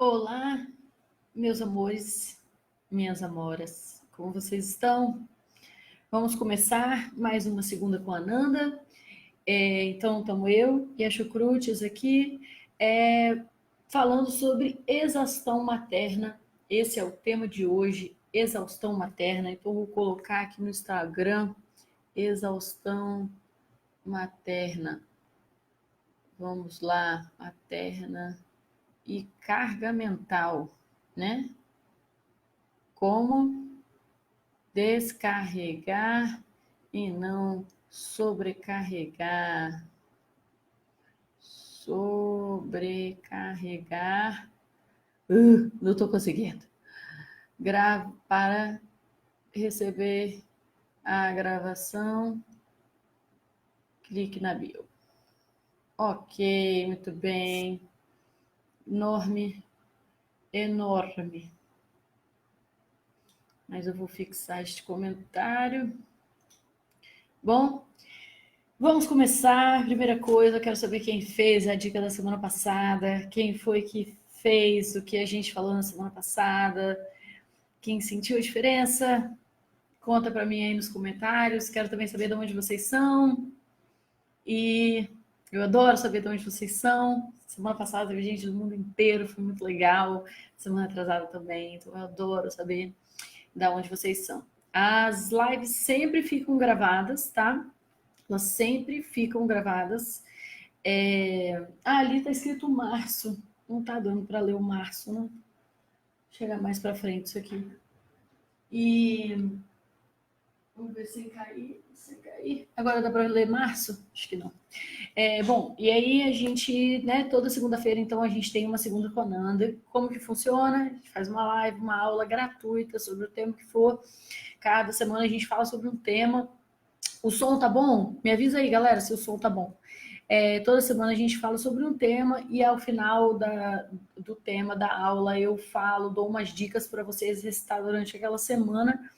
Olá, meus amores, minhas amoras, como vocês estão? Vamos começar mais uma segunda com a Nanda. Então, estamos eu e a Chucrutes aqui falando sobre exaustão materna. Esse é o tema de hoje, exaustão materna. Então, vou colocar aqui no Instagram, exaustão materna. Vamos lá, materna e carga mental, né? Como descarregar e não sobrecarregar. Sobrecarregar. Não estou conseguindo. Para receber a gravação, clique na bio. Ok, muito bem. Enorme. Mas eu vou fixar este comentário. Bom, vamos começar. Primeira coisa, eu quero saber quem fez a dica da semana passada, quem foi que fez o que a gente falou na semana passada, quem sentiu a diferença, conta para mim aí nos comentários. Quero também saber de onde vocês são. E eu adoro saber de onde vocês são. Semana passada teve gente do mundo inteiro, foi muito legal. Semana atrasada também, então eu adoro saber de onde vocês são. As lives sempre ficam gravadas, tá? Elas sempre ficam gravadas. Ali está escrito março. Não está dando para ler o março, né? Chegar mais para frente isso aqui. E vamos ver sem cair. Agora dá para ler março? Acho que não. Bom, e aí a gente, né, toda segunda-feira, então, a gente tem uma segunda com a Nanda. Como que funciona? A gente faz uma live, uma aula gratuita sobre o tema que for. Cada semana a gente fala sobre um tema. O som tá bom? Me avisa aí, galera, se o som tá bom. Toda semana a gente fala sobre um tema e ao final do tema da aula eu dou umas dicas para vocês exercitar durante aquela semana.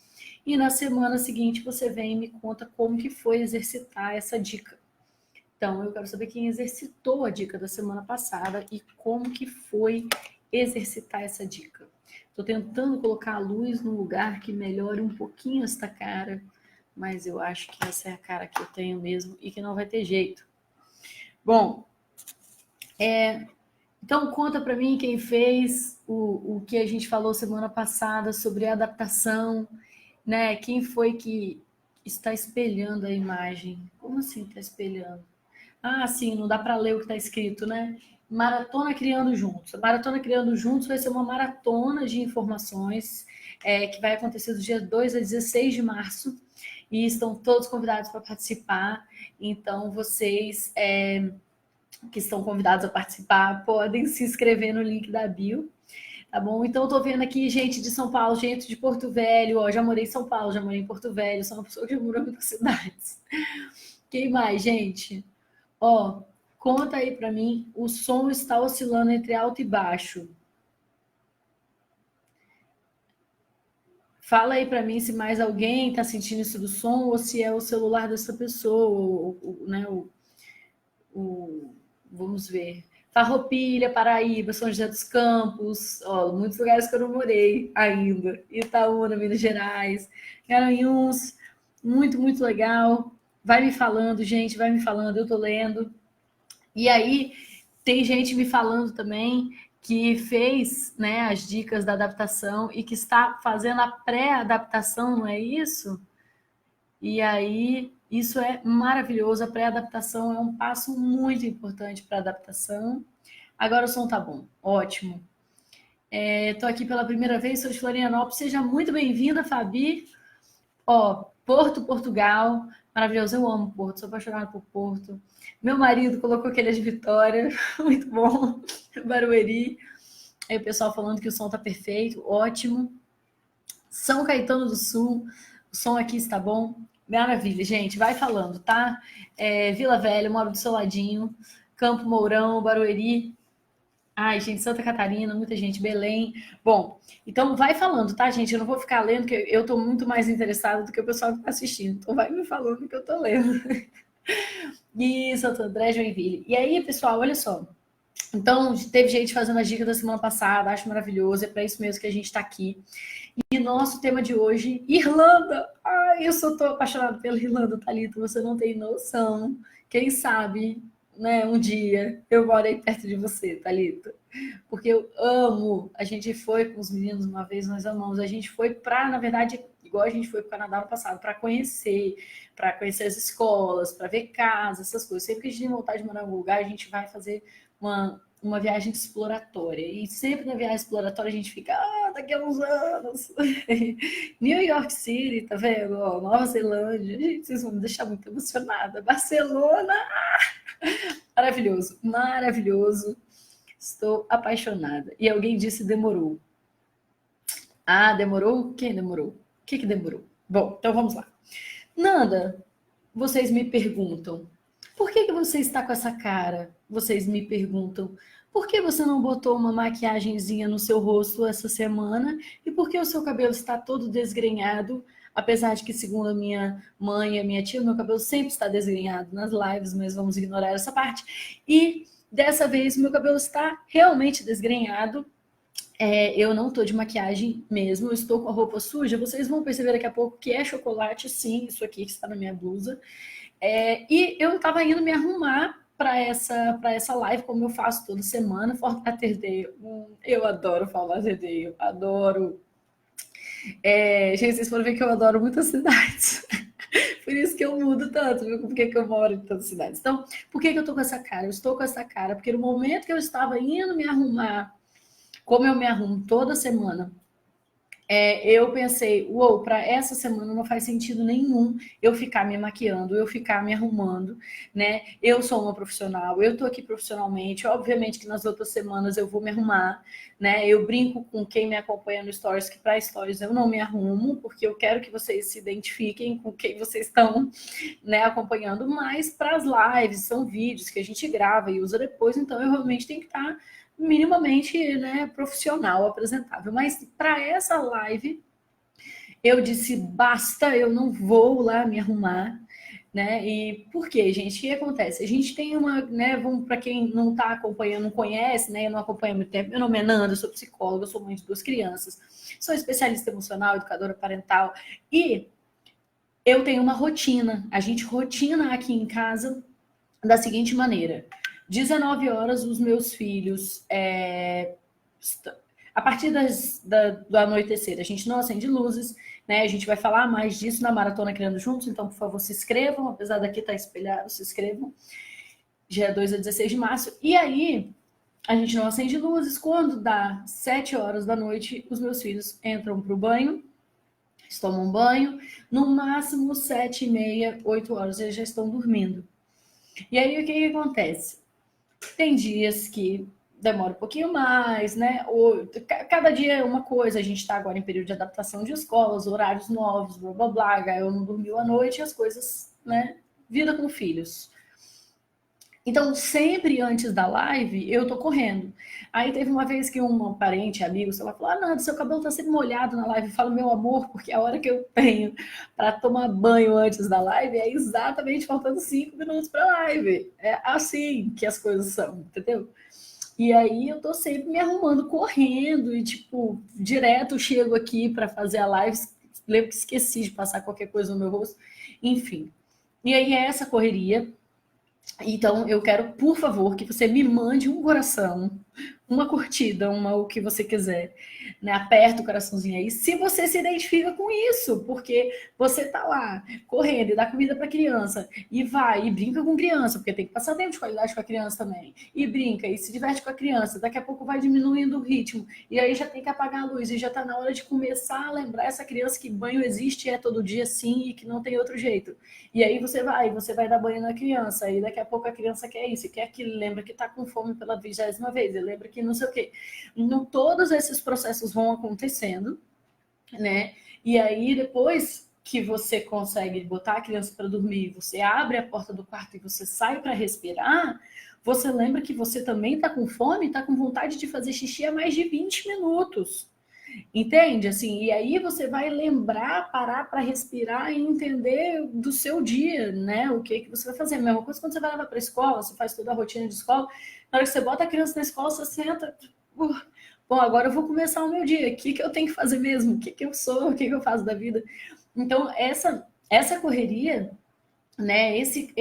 E na semana seguinte você vem e me conta como que foi exercitar essa dica. Então, eu quero saber quem exercitou a dica da semana passada e como que foi exercitar essa dica. Estou tentando colocar a luz num lugar que melhore um pouquinho esta cara, mas eu acho que essa é a cara que eu tenho mesmo e que não vai ter jeito. Bom, então conta para mim quem fez o que a gente falou semana passada sobre adaptação, né? Quem foi que está espelhando a imagem? Como assim está espelhando? Ah, sim, não dá para ler o que está escrito, né? Maratona Criando Juntos. A Maratona Criando Juntos vai ser uma maratona de informações que vai acontecer do dia 2 a 16 de março e estão todos convidados para participar. Então, vocês que estão convidados a participar podem se inscrever no link da bio. Tá bom? Então, eu tô vendo aqui gente de São Paulo, gente de Porto Velho. Ó, já morei em São Paulo, já morei em Porto Velho. Sou uma pessoa que mora em muitas cidades. Quem mais, gente? Ó, conta aí para mim, o som está oscilando entre alto e baixo. Fala aí para mim se mais alguém está sentindo isso do som ou se é o celular dessa pessoa, né? Vamos ver. Farroupilha, Paraíba, São José dos Campos, ó, muitos lugares que eu não morei ainda. Itaúna, Minas Gerais, Garanhuns, muito, muito legal. Vai me falando, gente, vai me falando, eu tô lendo. E aí, tem gente me falando também que fez, né, as dicas da adaptação e que está fazendo a pré-adaptação, não é isso? E aí, isso é maravilhoso. A pré-adaptação é um passo muito importante para a adaptação. Agora o som tá bom, ótimo. Estou aqui pela primeira vez, sou de Florianópolis. Seja muito bem-vinda, Fabi. Ó, Porto, Portugal, maravilhoso. Eu amo Porto, sou apaixonada por Porto. Meu marido colocou que ele é de Vitória, muito bom. Barueri. Aí o pessoal falando que o som tá perfeito, ótimo. São Caetano do Sul, o som aqui está bom. Maravilha, gente, vai falando, tá? Vila Velha, moro do seu ladinho. Campo Mourão, Barueri. Ai, gente, Santa Catarina, muita gente, Belém. Bom, então vai falando, tá, gente? Eu não vou ficar lendo, porque eu tô muito mais interessada do que o pessoal que tá assistindo. Então vai me falando que eu tô lendo. E Santo André, Joinville. E aí, pessoal, olha só. Então, teve gente fazendo a dica da semana passada, acho maravilhoso, é para isso mesmo que a gente está aqui. E nosso tema de hoje, Irlanda. Ai, eu só tô apaixonada pela Irlanda, Thalita, você não tem noção. Quem sabe, né, um dia eu moro aí perto de você, Thalita. Porque eu amo. A gente foi com os meninos uma vez, nós amamos. A gente foi para, na verdade, igual a gente foi para o Canadá no passado, para conhecer as escolas, para ver casas, essas coisas. Sempre que a gente tem vontade de morar em algum lugar, a gente vai fazer uma viagem exploratória. E sempre na viagem exploratória a gente fica, daqui a uns anos. New York City, tá vendo? Ó, Nova Zelândia. Gente, vocês vão me deixar muito emocionada. Barcelona, maravilhoso, maravilhoso. Estou apaixonada. E alguém disse demorou. Ah, demorou? Quem demorou? O que demorou? Bom, então vamos lá. Nanda, vocês me perguntam, por que você está com essa cara? Vocês me perguntam, por que você não botou uma maquiagenzinha no seu rosto essa semana? E por que o seu cabelo está todo desgrenhado? Apesar de que, segundo a minha mãe e a minha tia, meu cabelo sempre está desgrenhado nas lives, mas vamos ignorar essa parte. E dessa vez, meu cabelo está realmente desgrenhado. Eu não estou de maquiagem mesmo, eu estou com a roupa suja. Vocês vão perceber daqui a pouco que é chocolate, sim, isso aqui que está na minha blusa. E eu estava indo me arrumar para essa live, como eu faço toda semana, Fort Lauderdale. Eu adoro Fort Lauderdale, adoro. Gente, vocês foram ver que eu adoro muitas cidades. Por isso que eu mudo tanto, viu? Por que eu moro em tantas cidades? Então, por que eu tô com essa cara? Eu estou com essa cara porque no momento que eu estava indo me arrumar, como eu me arrumo toda semana, eu pensei, uou, para essa semana não faz sentido nenhum eu ficar me maquiando, eu ficar me arrumando, né? Eu sou uma profissional, eu tô aqui profissionalmente, obviamente que nas outras semanas eu vou me arrumar, né? Eu brinco com quem me acompanha no Stories, que para Stories eu não me arrumo, porque eu quero que vocês se identifiquem com quem vocês estão, né, acompanhando, mas para as lives, são vídeos que a gente grava e usa depois, então eu realmente tenho que estar minimamente, né, profissional, apresentável. Mas para essa live, eu disse, basta, eu não vou lá me arrumar, né? E por quê, gente? O que acontece? A gente tem uma, né, para quem não está acompanhando, não conhece, né, eu não acompanho há muito tempo, meu nome é Nanda, eu sou psicóloga, eu sou mãe de 2 crianças, sou especialista emocional, educadora parental, e eu tenho uma rotina, a gente rotina aqui em casa da seguinte maneira: 19 horas, os meus filhos, a partir do anoitecer, a gente não acende luzes, né? A gente vai falar mais disso na Maratona Criando Juntos, então, por favor, se inscrevam, apesar daqui estar espelhado, se inscrevam. Dia 2 a 16 de março. E aí, a gente não acende luzes. Quando dá 7 horas da noite, os meus filhos entram para o banho, tomam banho, no máximo 7h30, 8 horas, eles já estão dormindo. E aí, o que acontece? Tem dias que demora um pouquinho mais, né? Cada dia é uma coisa. A gente está agora em período de adaptação de escolas, horários novos, blá blá blá. Eu não dormi à noite, as coisas, né? Vida com filhos. Então, sempre antes da live, eu tô correndo. Aí teve uma vez que uma parente, amigo, sei lá, falou: Nanda, seu cabelo tá sempre molhado na live. Eu falo, meu amor, porque a hora que eu tenho para tomar banho antes da live é exatamente faltando 5 minutos pra live. É assim que as coisas são, entendeu? E aí eu tô sempre me arrumando, correndo, e tipo, direto chego aqui para fazer a live. Lembro que esqueci de passar qualquer coisa no meu rosto. Enfim. E aí é essa correria. Então, eu quero, por favor, que você me mande um coração, uma curtida, o que você quiser, né? Aperta o coraçãozinho aí, se você se identifica com isso, porque você tá lá correndo e dá comida para criança e vai e brinca com criança, porque tem que passar tempo de qualidade com a criança também, e brinca e se diverte com a criança, daqui a pouco vai diminuindo o ritmo, e aí já tem que apagar a luz, e já tá na hora de começar a lembrar essa criança que banho existe, é todo dia sim, e que não tem outro jeito. E aí você vai dar banho na criança, e daqui a pouco a criança quer isso, quer aquilo, lembra que tá com fome pela 20ª vez, lembra que não sei o quê. Então, todos esses processos vão acontecendo, né? E aí, depois que você consegue botar a criança para dormir, você abre a porta do quarto e você sai para respirar, você lembra que você também está com fome, está com vontade de fazer xixi há mais de 20 minutos. Entende? Assim, e aí você vai lembrar, parar para respirar e entender do seu dia, né? O que você vai fazer. A mesma coisa quando você vai levar para a escola, você faz toda a rotina de escola. Na hora que você bota a criança na escola, você senta... Bom, agora eu vou começar o meu dia. O que eu tenho que fazer mesmo? O que eu sou? O que eu faço da vida? Então, essa correria, né? Esse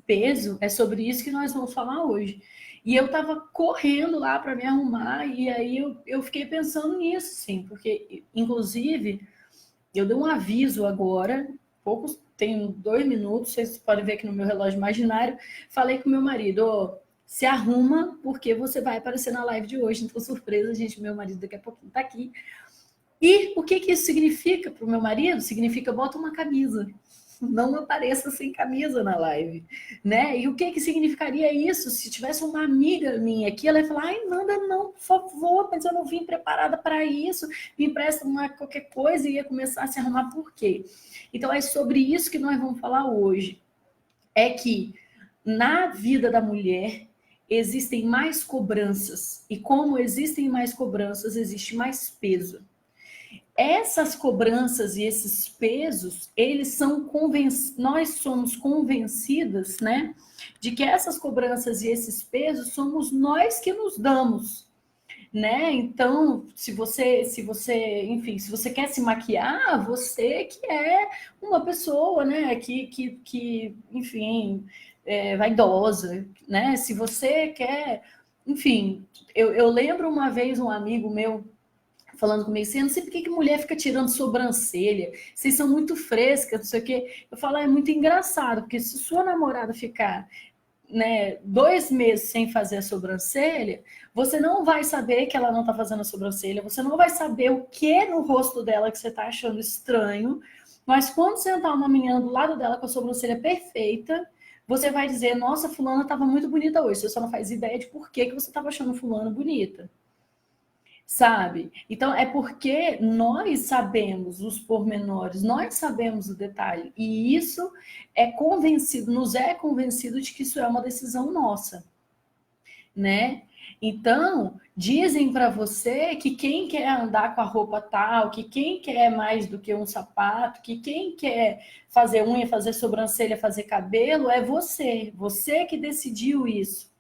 peso, é sobre isso que nós vamos falar hoje. E eu tava correndo lá para me arrumar, e aí eu fiquei pensando nisso, sim, porque, inclusive, eu dei um aviso agora, poucos, tem 2 minutos, vocês podem ver aqui no meu relógio imaginário, falei com meu marido, oh, se arruma, porque você vai aparecer na live de hoje. Então, surpresa, gente, meu marido daqui a pouquinho tá aqui. E o que isso significa para o meu marido? Significa bota uma camisa. Não apareça sem camisa na live, né? E o que significaria isso? Se tivesse uma amiga minha aqui, ela ia falar, ai, nada não, por favor, mas eu não vim preparada para isso, me empresta qualquer coisa e ia começar a se arrumar. Por quê? Então, é sobre isso que nós vamos falar hoje. É que na vida da mulher existem mais cobranças, e como existem mais cobranças, existe mais peso. Essas cobranças e esses pesos, eles são nós somos convencidas, né, de que essas cobranças e esses pesos somos nós que nos damos, né? Então, se você, enfim, se você quer se maquiar, você que é uma pessoa, né, que enfim, vaidosa, né? Se você quer, enfim, eu lembro uma vez um amigo meu falando comigo assim, eu não sei por que mulher fica tirando sobrancelha, vocês são muito frescas, não sei o quê. Eu falo, é muito engraçado, porque se sua namorada ficar, né, 2 meses sem fazer a sobrancelha, você não vai saber que ela não tá fazendo a sobrancelha, você não vai saber o que no rosto dela que você tá achando estranho, mas quando sentar uma menina do lado dela com a sobrancelha perfeita, você vai dizer, nossa, fulana tava muito bonita hoje, você só não faz ideia de por que você tava achando fulana bonita. Sabe? Então, é porque nós sabemos os pormenores, nós sabemos o detalhe, e isso nos é convencido de que isso é uma decisão nossa, né? Então, dizem para você que quem quer andar com a roupa tal, que quem quer mais do que um sapato, que quem quer fazer unha, fazer sobrancelha, fazer cabelo, é você que decidiu isso,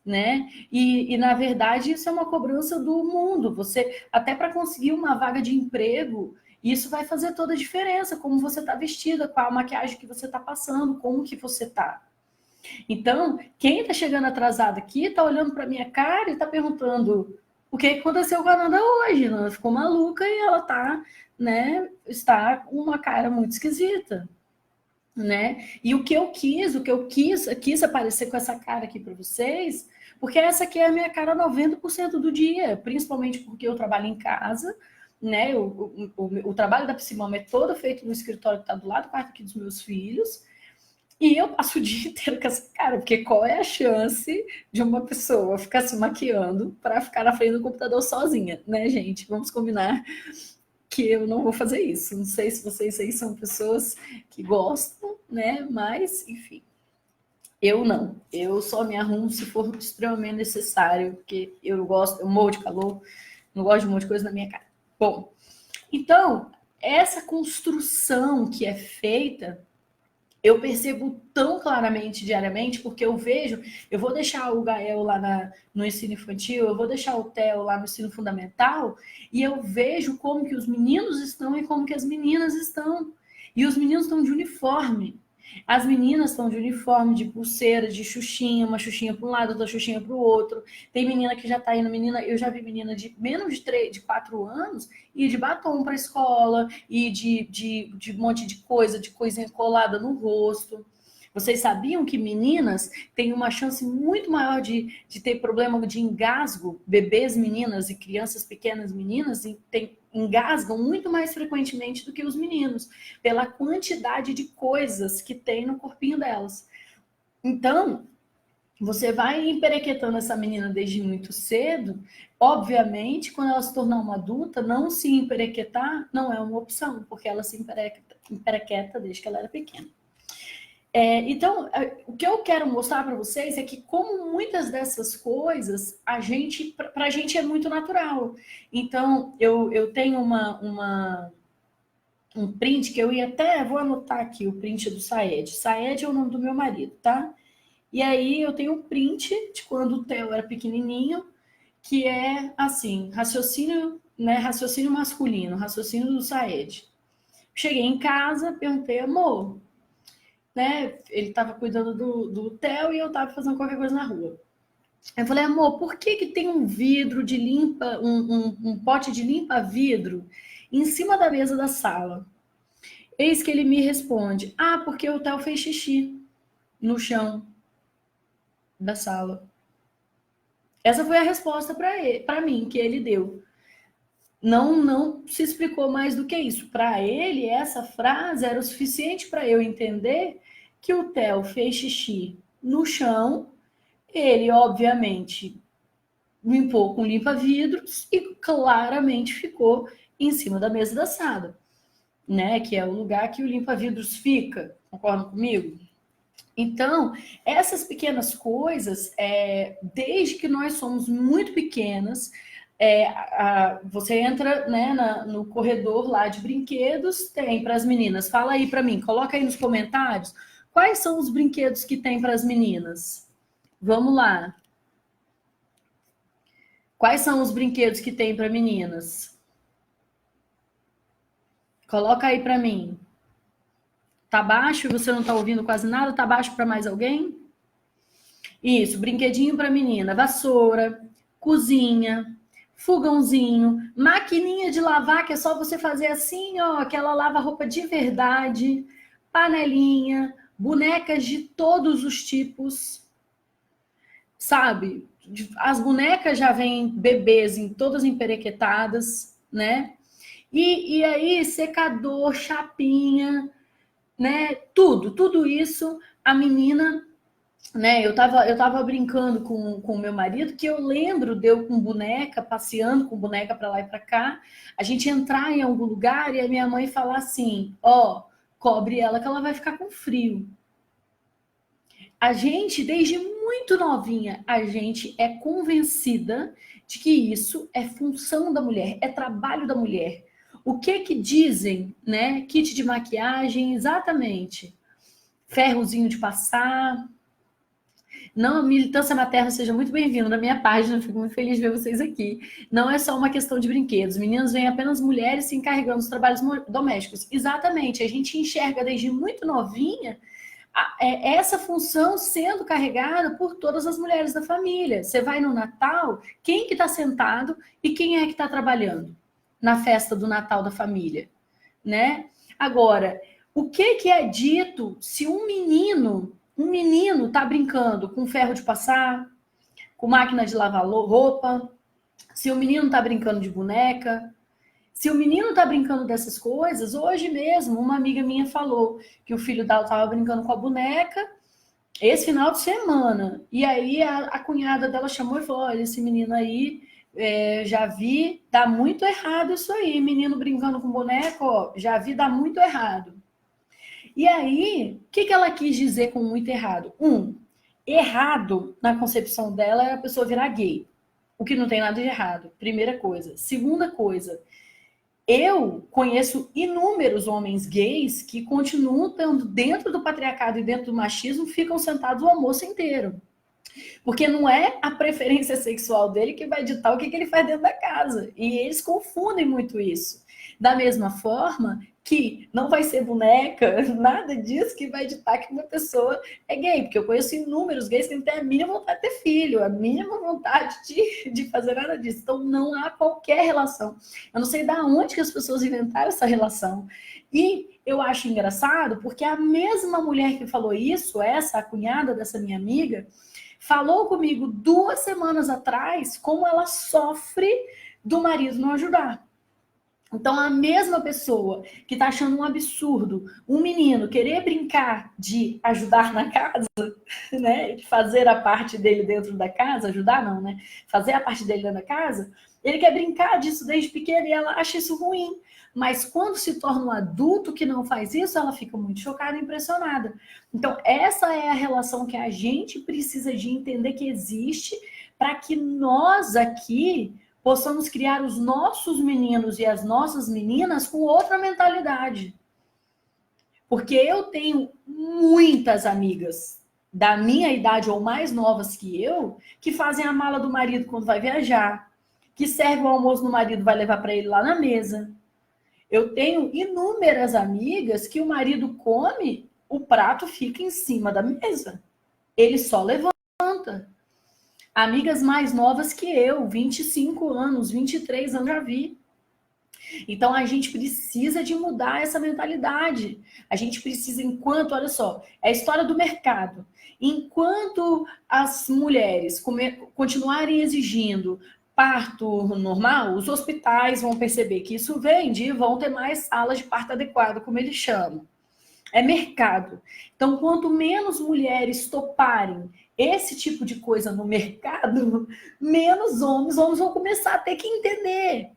né? E na verdade isso é uma cobrança do mundo. Você até para conseguir uma vaga de emprego, isso vai fazer toda a diferença, como você está vestida, qual a maquiagem que você está passando, como que você está. Então, quem está chegando atrasado aqui está olhando para minha cara e está perguntando o que aconteceu com a Nanda hoje. Ela ficou maluca e ela tá, né? Está com uma cara muito esquisita. Né? E o que eu quis aparecer com essa cara aqui para vocês, porque essa aqui é a minha cara 90% do dia, principalmente porque eu trabalho em casa, né? O trabalho da Psimama é todo feito no escritório que está do lado do quarto aqui dos meus filhos, e eu passo o dia inteiro com essa cara, porque qual é a chance de uma pessoa ficar se maquiando para ficar na frente do computador sozinha, né, gente? Vamos combinar que eu não vou fazer isso. Não sei se vocês aí são pessoas que gostam, né? Mas, enfim, eu não. Eu só me arrumo se for extremamente necessário, porque eu morro de calor, não gosto de um monte de coisa na minha cara. Bom, então, essa construção que é feita, eu percebo tão claramente diariamente, porque eu vejo, eu vou deixar o Gael lá no ensino infantil, eu vou deixar o Theo lá no ensino fundamental, e eu vejo como que os meninos estão e como que as meninas estão. E os meninos estão de uniforme. As meninas estão de uniforme, de pulseira, de xuxinha, uma xuxinha para um lado, outra xuxinha para o outro. Tem menina que já está indo, eu já vi menina de menos de 4 anos ir de batom para a escola, e de um monte de coisinha colada no rosto. Vocês sabiam que meninas têm uma chance muito maior de ter problema de engasgo? Bebês meninas e crianças pequenas meninas engasgam muito mais frequentemente do que os meninos, pela quantidade de coisas que tem no corpinho delas. Então, você vai emperequetando essa menina desde muito cedo. Obviamente, quando ela se tornar uma adulta, não se emperequetar não é uma opção, porque ela se emperequeta desde que ela era pequena. Então, o que eu quero mostrar para vocês é que, como muitas dessas coisas, para a gente é muito natural. Então, eu tenho um print que vou anotar aqui o print do Saed. Saed é o nome do meu marido, tá? E aí eu tenho um print de quando o Theo era pequenininho, que é assim, raciocínio, né, raciocínio masculino, raciocínio do Saed. Cheguei em casa, perguntei, amor, né? Ele estava cuidando do Theo e eu estava fazendo qualquer coisa na rua. Eu falei, amor, por que, que tem um vidro de limpa, um pote de limpa-vidro em cima da mesa da sala? Eis que ele me responde, porque o Theo fez xixi no chão da sala. Essa foi a resposta para mim que ele deu. Não se explicou mais do que isso. Para ele, essa frase era o suficiente para eu entender que o Theo fez xixi no chão. Ele, obviamente, limpou com limpa-vidros e claramente ficou em cima da mesa da sala, né? Que é o lugar que o limpa-vidros fica. Concordam comigo? Então, essas pequenas coisas, desde que nós somos muito pequenas, você entra, né, no corredor lá de brinquedos, tem para as meninas. Fala aí para mim, coloca aí nos comentários quais são os brinquedos que tem para as meninas. Vamos lá. Quais são os brinquedos que tem para meninas? Coloca aí para mim. Tá baixo e você não tá ouvindo quase nada? Tá baixo para mais alguém? Isso, brinquedinho para menina, vassoura, cozinha, fogãozinho, maquininha de lavar, que é só você fazer assim, ó, que ela lava roupa de verdade, panelinha, bonecas de todos os tipos, sabe? As bonecas já vêm bebês em todas emperequetadas, né? E aí, secador, chapinha, né? Tudo isso, a menina, né? Eu tava brincando com o meu marido, que eu lembro de eu com boneca, passeando com boneca para lá e para cá, a gente entrar em algum lugar e a minha mãe falar assim, ó, cobre ela que ela vai ficar com frio. A gente, desde muito novinha, a gente é convencida de que isso é função da mulher, é trabalho da mulher. O que dizem, né? Kit de maquiagem, exatamente. Ferrozinho de passar. Não, militância materna, seja muito bem-vindo na minha página, fico muito feliz de ver vocês aqui. Não é só uma questão de brinquedos, meninos vêm apenas mulheres se encarregando dos trabalhos domésticos. Exatamente, a gente enxerga desde muito novinha essa função sendo carregada por todas as mulheres da família. Você vai no Natal, quem que está sentado e quem é que está trabalhando na festa do Natal da família, né? Agora, o que é dito se um menino está brincando com ferro de passar, com máquina de lavar roupa, se o menino está brincando de boneca, se o menino está brincando dessas coisas, hoje mesmo uma amiga minha falou que o filho dela estava brincando com a boneca esse final de semana. E aí a cunhada dela chamou e falou, olha, esse menino aí, já vi, dá muito errado isso aí, menino brincando com boneco, ó, já vi, dá muito errado. E aí, o que ela quis dizer com muito errado? Errado na concepção dela é a pessoa virar gay, o que não tem nada de errado, primeira coisa. Segunda coisa, eu conheço inúmeros homens gays que continuam estando dentro do patriarcado e dentro do machismo, ficam sentados o almoço inteiro. Porque não é a preferência sexual dele que vai ditar o que ele faz dentro da casa. E eles confundem muito isso. Da mesma forma que não vai ser boneca, nada disso que vai ditar que uma pessoa é gay. Porque eu conheço inúmeros gays que não têm a mínima vontade de ter filho, a mínima vontade de fazer nada disso. Então não há qualquer relação. Eu não sei de onde que as pessoas inventaram essa relação. E eu acho engraçado porque a mesma mulher que falou isso, a cunhada dessa minha amiga, falou comigo 2 semanas atrás como ela sofre do marido não ajudar. Então, a mesma pessoa que está achando um absurdo um menino querer brincar de ajudar na casa, né? De fazer a parte dele dentro da casa, ajudar não, né? Fazer a parte dele dentro da casa, ele quer brincar disso desde pequeno e ela acha isso ruim. Mas quando se torna um adulto que não faz isso, ela fica muito chocada e impressionada. Então, essa é a relação que a gente precisa de entender que existe para que nós aqui possamos criar os nossos meninos e as nossas meninas com outra mentalidade. Porque eu tenho muitas amigas da minha idade ou mais novas que eu, que fazem a mala do marido quando vai viajar, que serve o almoço do marido, vai levar para ele lá na mesa. Eu tenho inúmeras amigas que o marido come, o prato fica em cima da mesa. Ele só levanta. Amigas mais novas que eu, 25 anos, 23 anos, já vi. Então a gente precisa de mudar essa mentalidade. A gente precisa, enquanto, olha só, é a história do mercado. Enquanto as mulheres continuarem exigindo parto normal, os hospitais vão perceber que isso vende e vão ter mais salas de parto adequado, como eles chamam. É mercado. Então, quanto menos mulheres toparem esse tipo de coisa no mercado, menos homens vão começar a ter que entender.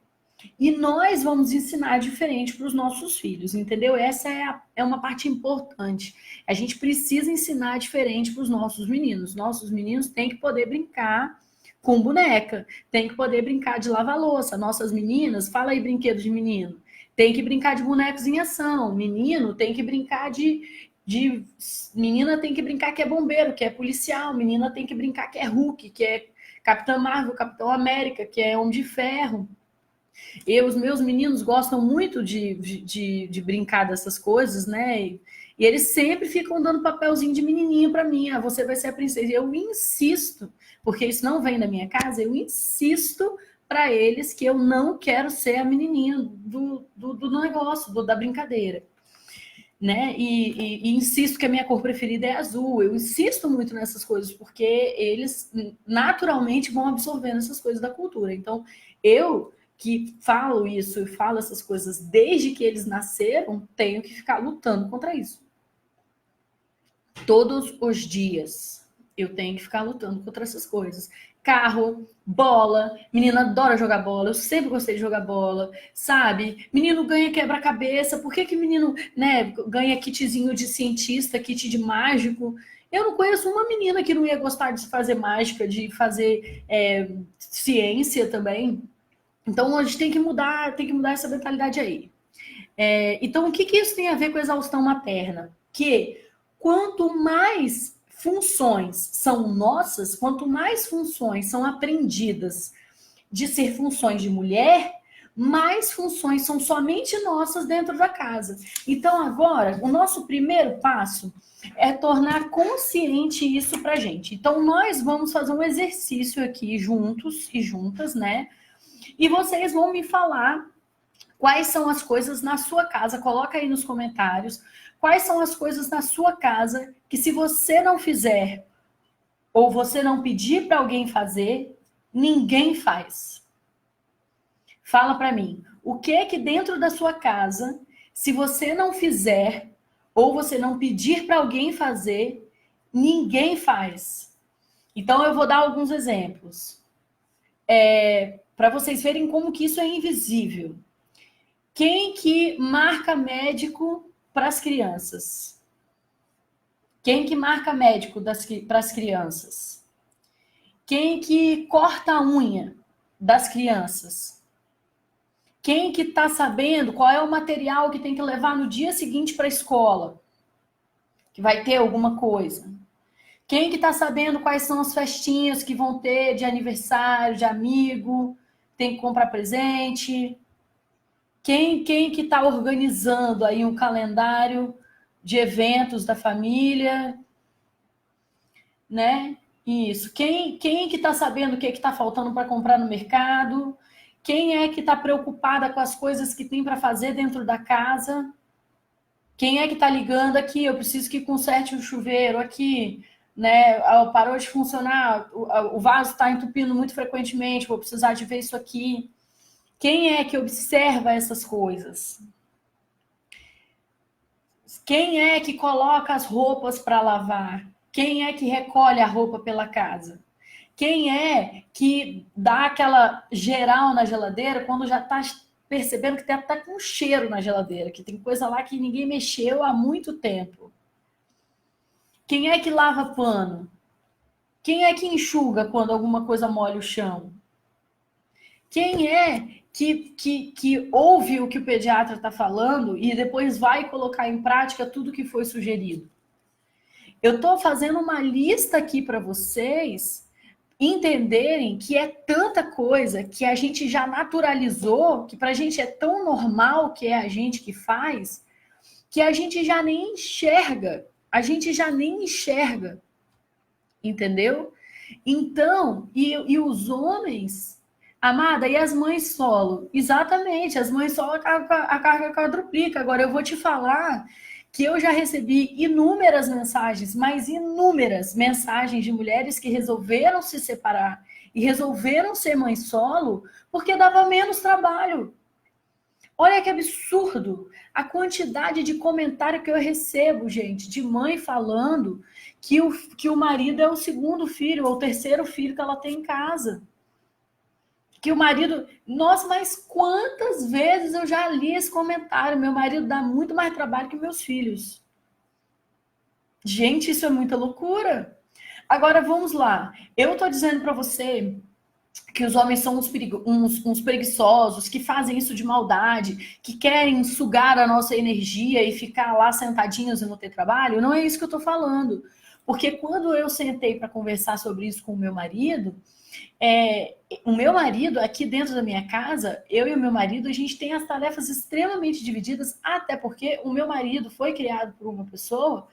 E nós vamos ensinar diferente para os nossos filhos, entendeu? Essa é uma parte importante. A gente precisa ensinar diferente para os nossos meninos. Nossos meninos têm que poder brincar com boneca, têm que poder brincar de lavar louça. Nossas meninas, fala aí brinquedo de menino, tem que brincar de bonecos em ação. Menino tem que brincar menina tem que brincar que é bombeiro, que é policial. Menina tem que brincar que é Hulk, que é Capitã Marvel, Capitão América, que é Homem de Ferro. Os meus meninos gostam muito de brincar dessas coisas, né? E eles sempre ficam dando papelzinho de menininho para mim. Ah, você vai ser a princesa. Eu insisto, porque isso não vem da minha casa, eu insisto para eles que eu não quero ser a menininha do negócio, da brincadeira. Né? E insisto que a minha cor preferida é azul. Eu insisto muito nessas coisas, porque eles naturalmente vão absorvendo essas coisas da cultura. Então, eu que falo isso e falo essas coisas desde que eles nasceram, tenho que ficar lutando contra isso. Todos os dias eu tenho que ficar lutando contra essas coisas. Carro, bola, menina adora jogar bola, eu sempre gostei de jogar bola, sabe? Menino ganha quebra-cabeça, por que menino, né, ganha kitzinho de cientista, kit de mágico? Eu não conheço uma menina que não ia gostar de fazer mágica, de fazer ciência também. Então a gente tem que mudar essa mentalidade aí. Então, o que isso tem a ver com exaustão materna? Que quanto mais funções são nossas, quanto mais funções são aprendidas de ser funções de mulher, mais funções são somente nossas dentro da casa. Então, agora, o nosso primeiro passo é tornar consciente isso pra gente. Então, nós vamos fazer um exercício aqui juntos e juntas, né? E vocês vão me falar quais são as coisas na sua casa. Coloca aí nos comentários quais são as coisas na sua casa que, se você não fizer ou você não pedir para alguém fazer, ninguém faz. Fala para mim, o que é que dentro da sua casa, se você não fizer ou você não pedir para alguém fazer, ninguém faz? Então eu vou dar alguns exemplos. Para vocês verem como que isso é invisível. Quem que marca médico para as crianças? Quem que marca médico para as crianças? Quem que corta a unha das crianças? Quem que está sabendo qual é o material que tem que levar no dia seguinte para a escola? Que vai ter alguma coisa. Quem que está sabendo quais são as festinhas que vão ter de aniversário, de amigo? Tem que comprar presente? Quem que está organizando aí um calendário de eventos da família, né? Isso. Quem que está sabendo o que está faltando para comprar no mercado? Quem é que está preocupada com as coisas que tem para fazer dentro da casa? Quem é que está ligando aqui? Eu preciso que conserte o chuveiro aqui, né? Parou de funcionar, o vaso está entupindo muito frequentemente, vou precisar de ver isso aqui. Quem é que observa essas coisas? Quem é que coloca as roupas para lavar? Quem é que recolhe a roupa pela casa? Quem é que dá aquela geral na geladeira quando já está percebendo que está com cheiro na geladeira, que tem coisa lá que ninguém mexeu há muito tempo? Quem é que lava pano? Quem é que enxuga quando alguma coisa molha o chão? Quem é que ouve o que o pediatra está falando e depois vai colocar em prática tudo que foi sugerido? Eu tô fazendo uma lista aqui para vocês entenderem que é tanta coisa que a gente já naturalizou, que pra gente é tão normal que é a gente que faz, que a gente já nem enxerga. A gente já nem enxerga, entendeu? Então, e os homens, amada, e as mães solo? Exatamente, as mães solo a carga quadruplica. Agora, eu vou te falar que eu já recebi inúmeras mensagens, mas inúmeras mensagens de mulheres que resolveram se separar e resolveram ser mãe solo porque dava menos trabalho. Olha que absurdo a quantidade de comentário que eu recebo, gente, de mãe falando que o marido é o segundo filho ou o terceiro filho que ela tem em casa. Que o marido. Nossa, mas quantas vezes eu já li esse comentário? Meu marido dá muito mais trabalho que meus filhos. Gente, isso é muita loucura. Agora vamos lá. Eu tô dizendo para você que os homens são uns preguiçosos, que fazem isso de maldade, que querem sugar a nossa energia e ficar lá sentadinhos e não ter trabalho, não é isso que eu estou falando. Porque quando eu sentei para conversar sobre isso com o meu marido, aqui dentro da minha casa, eu e o meu marido, a gente tem as tarefas extremamente divididas, até porque o meu marido foi criado por uma pessoa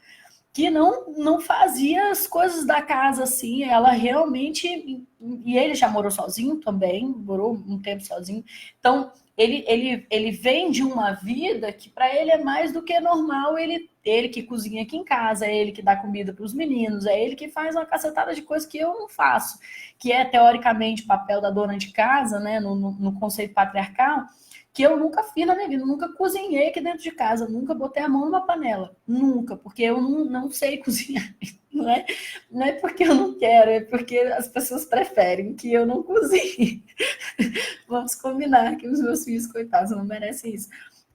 que não fazia as coisas da casa assim, ela realmente, e ele já morou sozinho também, morou um tempo sozinho, então ele vem de uma vida que para ele é mais do que normal, ele que cozinha aqui em casa, é ele que dá comida para os meninos, é ele que faz uma cacetada de coisas que eu não faço, que é teoricamente papel da dona de casa, né, no conceito patriarcal, que eu nunca fiz na minha vida, nunca cozinhei aqui dentro de casa, nunca botei a mão numa panela, nunca, porque eu não sei cozinhar, não é porque eu não quero, é porque as pessoas preferem que eu não cozinhe. Vamos combinar que os meus filhos, coitados, não merecem isso.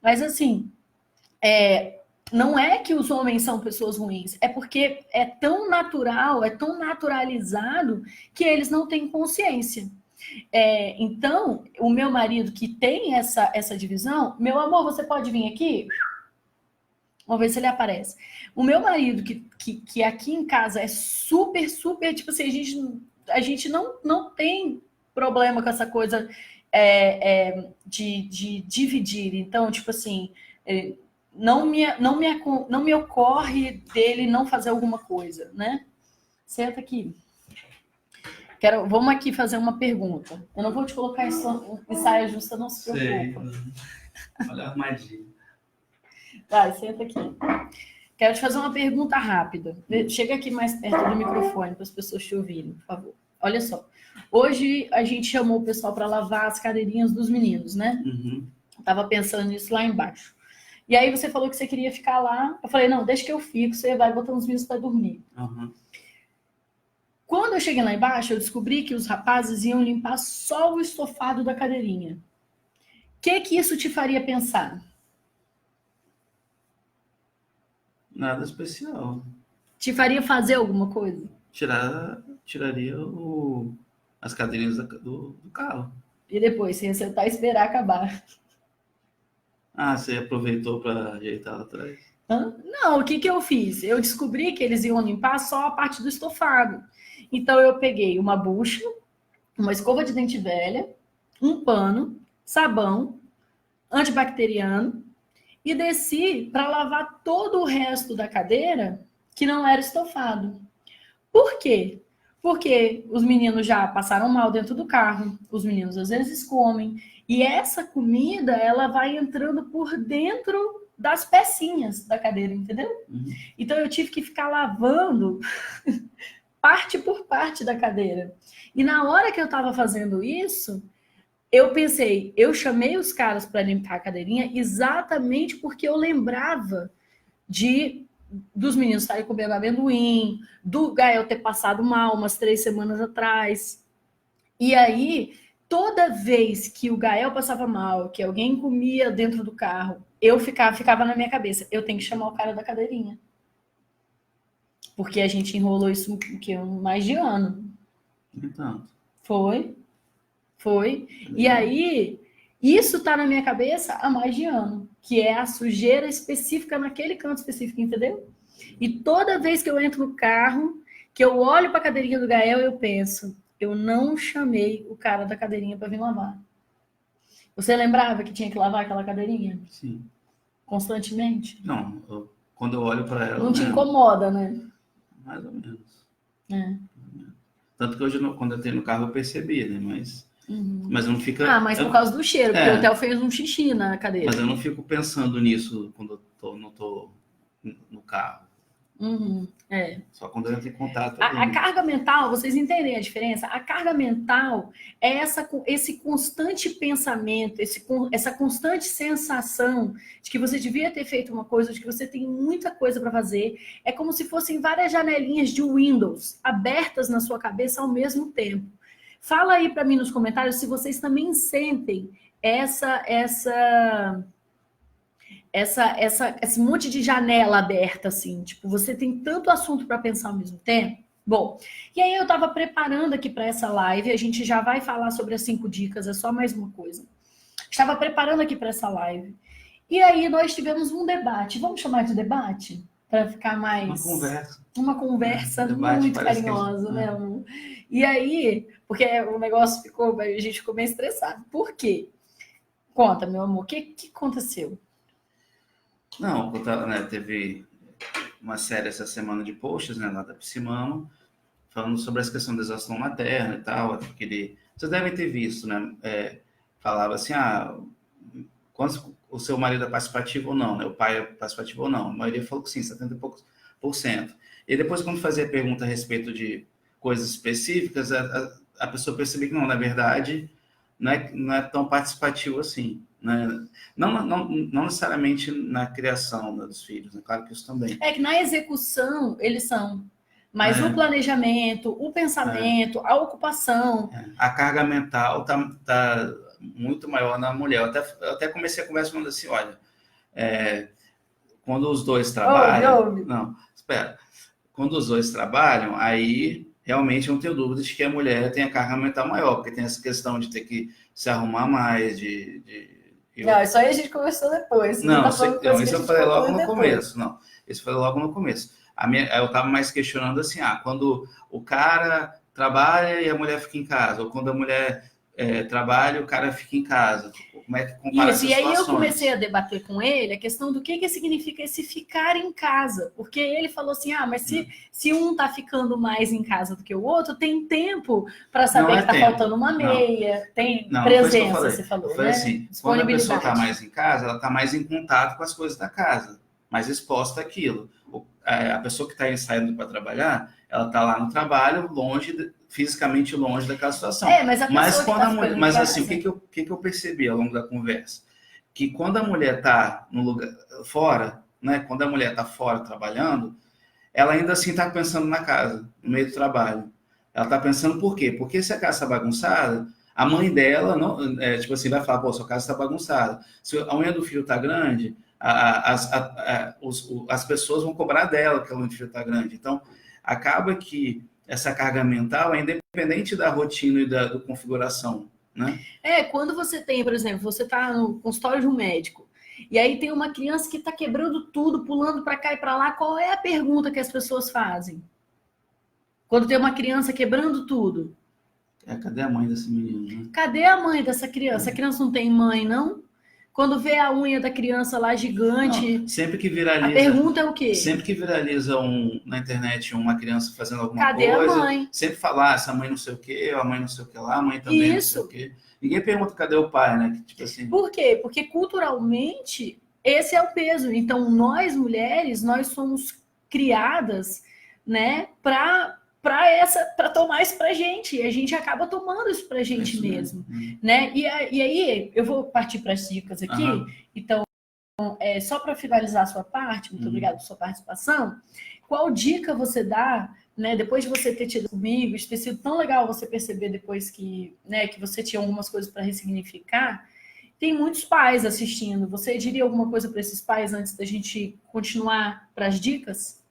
Mas assim, não é que os homens são pessoas ruins, é porque é tão natural, é tão naturalizado que eles não têm consciência. Então, o meu marido que tem essa divisão, meu amor, você pode vir aqui? Vamos ver se ele aparece. O meu marido, que aqui em casa é super, super, tipo assim, a gente não tem problema com essa coisa de dividir. Então, tipo assim, não me ocorre dele não fazer alguma coisa, né? Senta aqui. Vamos aqui fazer uma pergunta. Eu não vou te colocar em saia justa, não se preocupa. Olha a magia. Vai, senta aqui. Quero te fazer uma pergunta rápida. Chega aqui mais perto do microfone para as pessoas te ouvirem, por favor. Olha só. Hoje a gente chamou o pessoal para lavar as cadeirinhas dos meninos, né? Uhum. Tava pensando nisso lá embaixo. E aí você falou que você queria ficar lá. Eu falei, não, deixa que eu fico, você vai botar os meninos para dormir. Uhum. Quando eu cheguei lá embaixo, eu descobri que os rapazes iam limpar só o estofado da cadeirinha. O que isso te faria pensar? Nada especial. Te faria fazer alguma coisa? Tiraria as cadeirinhas do carro. E depois, você ia sentar e esperar acabar. Ah, você aproveitou para ajeitar lá atrás? Não, o que eu fiz? Eu descobri que eles iam limpar só a parte do estofado. Então eu peguei uma bucha, uma escova de dente velha, um pano, sabão, antibacteriano e desci para lavar todo o resto da cadeira que não era estofado. Por quê? Porque os meninos já passaram mal dentro do carro, os meninos às vezes comem, e essa comida ela vai entrando por dentro das pecinhas da cadeira, entendeu? Uhum. Então eu tive que ficar lavando parte por parte da cadeira. E na hora que eu estava fazendo isso, eu pensei, eu chamei os caras para limpar a cadeirinha exatamente porque eu lembrava dos meninos estarem comendo amendoim, do Gael ter passado mal umas 3 semanas atrás. E aí, toda vez que o Gael passava mal, que alguém comia dentro do carro, eu ficava na minha cabeça, eu tenho que chamar o cara da cadeirinha. Porque a gente enrolou isso mais de ano. Então. Foi. E aí, isso tá na minha cabeça há mais de ano, que é a sujeira específica naquele canto específico, entendeu? E toda vez que eu entro no carro, que eu olho para a cadeirinha do Gael, eu penso, eu não chamei o cara da cadeirinha para vir lavar. Você lembrava que tinha que lavar aquela cadeirinha? Sim. Constantemente? Não, quando eu olho para ela... Não te incomoda, né? Mais ou menos. É. Tanto que hoje, quando eu entrei no carro, eu percebi, né? Mas não fica... Ah, mas por causa do cheiro, porque o Theo fez um xixi na cadeira. Mas eu não fico pensando nisso quando eu não tô no carro. Só quando eu entro em contato. A carga mental, vocês entendem a diferença? A carga mental é esse constante pensamento, essa constante sensação de que você devia ter feito uma coisa, de que você tem muita coisa para fazer. É como se fossem várias janelinhas de Windows abertas na sua cabeça ao mesmo tempo. Fala aí para mim nos comentários se vocês também sentem esse monte de janela aberta, assim, tipo, você tem tanto assunto para pensar ao mesmo tempo. Bom, e aí eu estava preparando aqui para essa live, a gente já vai falar sobre as 5 dicas, é só mais uma coisa. Estava preparando aqui para essa live, e aí nós tivemos um debate, vamos chamar de debate? Para ficar mais... Uma conversa muito carinhosa, né? E aí, porque o negócio ficou, a gente ficou meio estressado. Por quê? Conta, meu amor, o que aconteceu? Não, teve uma série essa semana de posts, né, lá da Psimama, falando sobre essa questão da exaustão materna e tal, até porque vocês devem ter visto, né, falava assim, quando o seu marido é participativo ou não, né, o pai é participativo ou não, a maioria falou que sim, 70 e poucos %. E depois, quando fazia pergunta a respeito de coisas específicas, a pessoa percebeu que não, na verdade, não é tão participativo assim. Né? Não necessariamente na criação, né, dos filhos, né? Claro que isso também. É que na execução eles são, mas o planejamento, o pensamento, a ocupação... A carga mental tá muito maior na mulher. Eu até comecei a conversa falando assim, olha, quando os dois trabalham... Não, espera. Quando os dois trabalham, aí realmente eu não tenho dúvidas de que a mulher tem a carga mental maior, porque tem essa questão de ter que se arrumar mais, Não, isso aí a gente conversou depois. Não, isso eu falei logo no começo. Não, isso foi logo no começo. Eu estava mais questionando assim, quando o cara trabalha e a mulher fica em casa, ou quando a mulher trabalha e o cara fica em casa. Como é que compara essas situações? E aí eu comecei a debater com ele a questão do que significa esse ficar em casa. Porque ele falou assim, mas se um está ficando mais em casa do que o outro, tem tempo para saber que está faltando uma meia, tem presença, você falou, foi, né? Assim, quando a pessoa está mais em casa, ela está mais em contato com as coisas da casa, mais exposta àquilo. A pessoa que está saindo para trabalhar, ela está lá no trabalho, fisicamente longe daquela situação. Mas assim, o que eu percebi ao longo da conversa? Que quando a mulher está no lugar fora, né? Quando a mulher está fora trabalhando, ela ainda assim está pensando na casa, no meio do trabalho. Ela está pensando por quê? Porque se a casa está bagunçada, a mãe dela não, tipo assim, vai falar, sua casa está bagunçada. Se a unha do filho está grande, as pessoas vão cobrar dela que a unha do filho está grande. Então, acaba que essa carga mental é independente da rotina e da configuração, né? Quando você tem, por exemplo, você está no consultório de um médico, e aí tem uma criança que está quebrando tudo, pulando para cá e para lá, qual é a pergunta que as pessoas fazem? Quando tem uma criança quebrando tudo. Cadê a mãe desse menino? Né? Cadê a mãe dessa criança? A criança não tem mãe, não? Quando vê a unha da criança lá gigante... Não, sempre que viraliza... A pergunta é o quê? Sempre que viraliza na internet uma criança fazendo alguma coisa... Cadê a mãe? Sempre falar, essa mãe não sei o quê, a mãe não sei o que lá, a mãe também não sei o quê. Ninguém pergunta cadê o pai, né? Tipo assim... Por quê? Porque culturalmente esse é o peso. Então nós mulheres, nós somos criadas, né, para tomar isso pra gente, e a gente acaba tomando isso pra gente mesmo, né? E aí eu vou partir para as dicas aqui. Então, só para finalizar a sua parte, muito obrigada pela sua participação. Qual dica você dá, né, depois de você ter tido comigo, de ter sido tão legal você perceber depois que, né, que você tinha algumas coisas para ressignificar? Tem muitos pais assistindo. Você diria alguma coisa para esses pais antes da gente continuar para as dicas?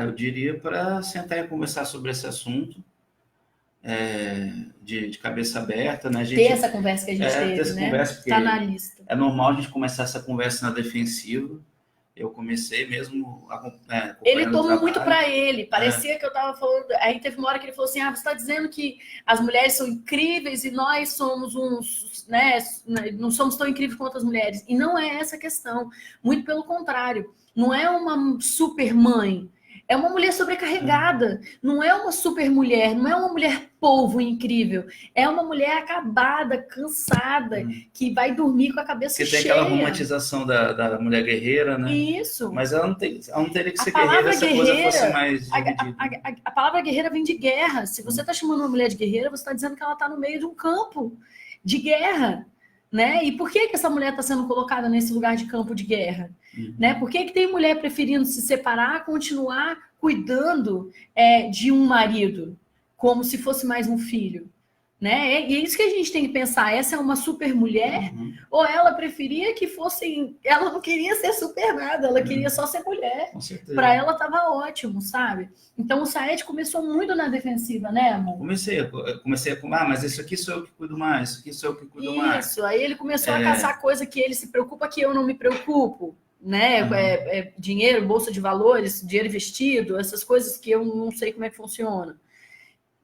Eu diria para sentar e conversar sobre esse assunto, de cabeça aberta, né? Ter essa conversa que a gente teve, né? Está na lista. É normal a gente começar essa conversa na defensiva, eu comecei mesmo Ele acompanhando o tomou muito trabalho. para ele, parecia que eu estava falando. Aí teve uma hora que ele falou assim: você está dizendo que as mulheres são incríveis e nós somos uns, né? Não somos tão incríveis quanto as mulheres. E não é essa a questão. Muito pelo contrário. Não é uma super mãe. É uma mulher sobrecarregada, não é uma super mulher, não é uma mulher polvo incrível, é uma mulher acabada, cansada, que vai dormir com a cabeça Porque tem cheia. aquela romantização da mulher guerreira, né? Isso. Mas ela não teria que A ser guerreira se a coisa fosse guerreira, mais dividida. a palavra guerreira vem de guerra. Se você está chamando uma mulher de guerreira, você está dizendo que ela está no meio de um campo de guerra. Né? E por que essa mulher está sendo colocada nesse lugar de campo de guerra? Né? Por que tem mulher preferindo se separar, continuar cuidando de um marido, como se fosse mais um filho? Né? E é isso que a gente tem que pensar. Essa é uma super mulher? Ou ela preferia que fosse... Ela não queria ser super nada, ela queria só ser mulher. Com certeza. Para ela estava ótimo, sabe? Então o Saed começou muito na defensiva, né, amor? Comecei a mas isso aqui sou eu que cuido mais, isso aqui sou eu que cuido mais. Isso, aí ele começou a caçar coisa que ele se preocupa que eu não me preocupo, né? Dinheiro, bolsa de valores, dinheiro investido, essas coisas que eu não sei como é que funciona.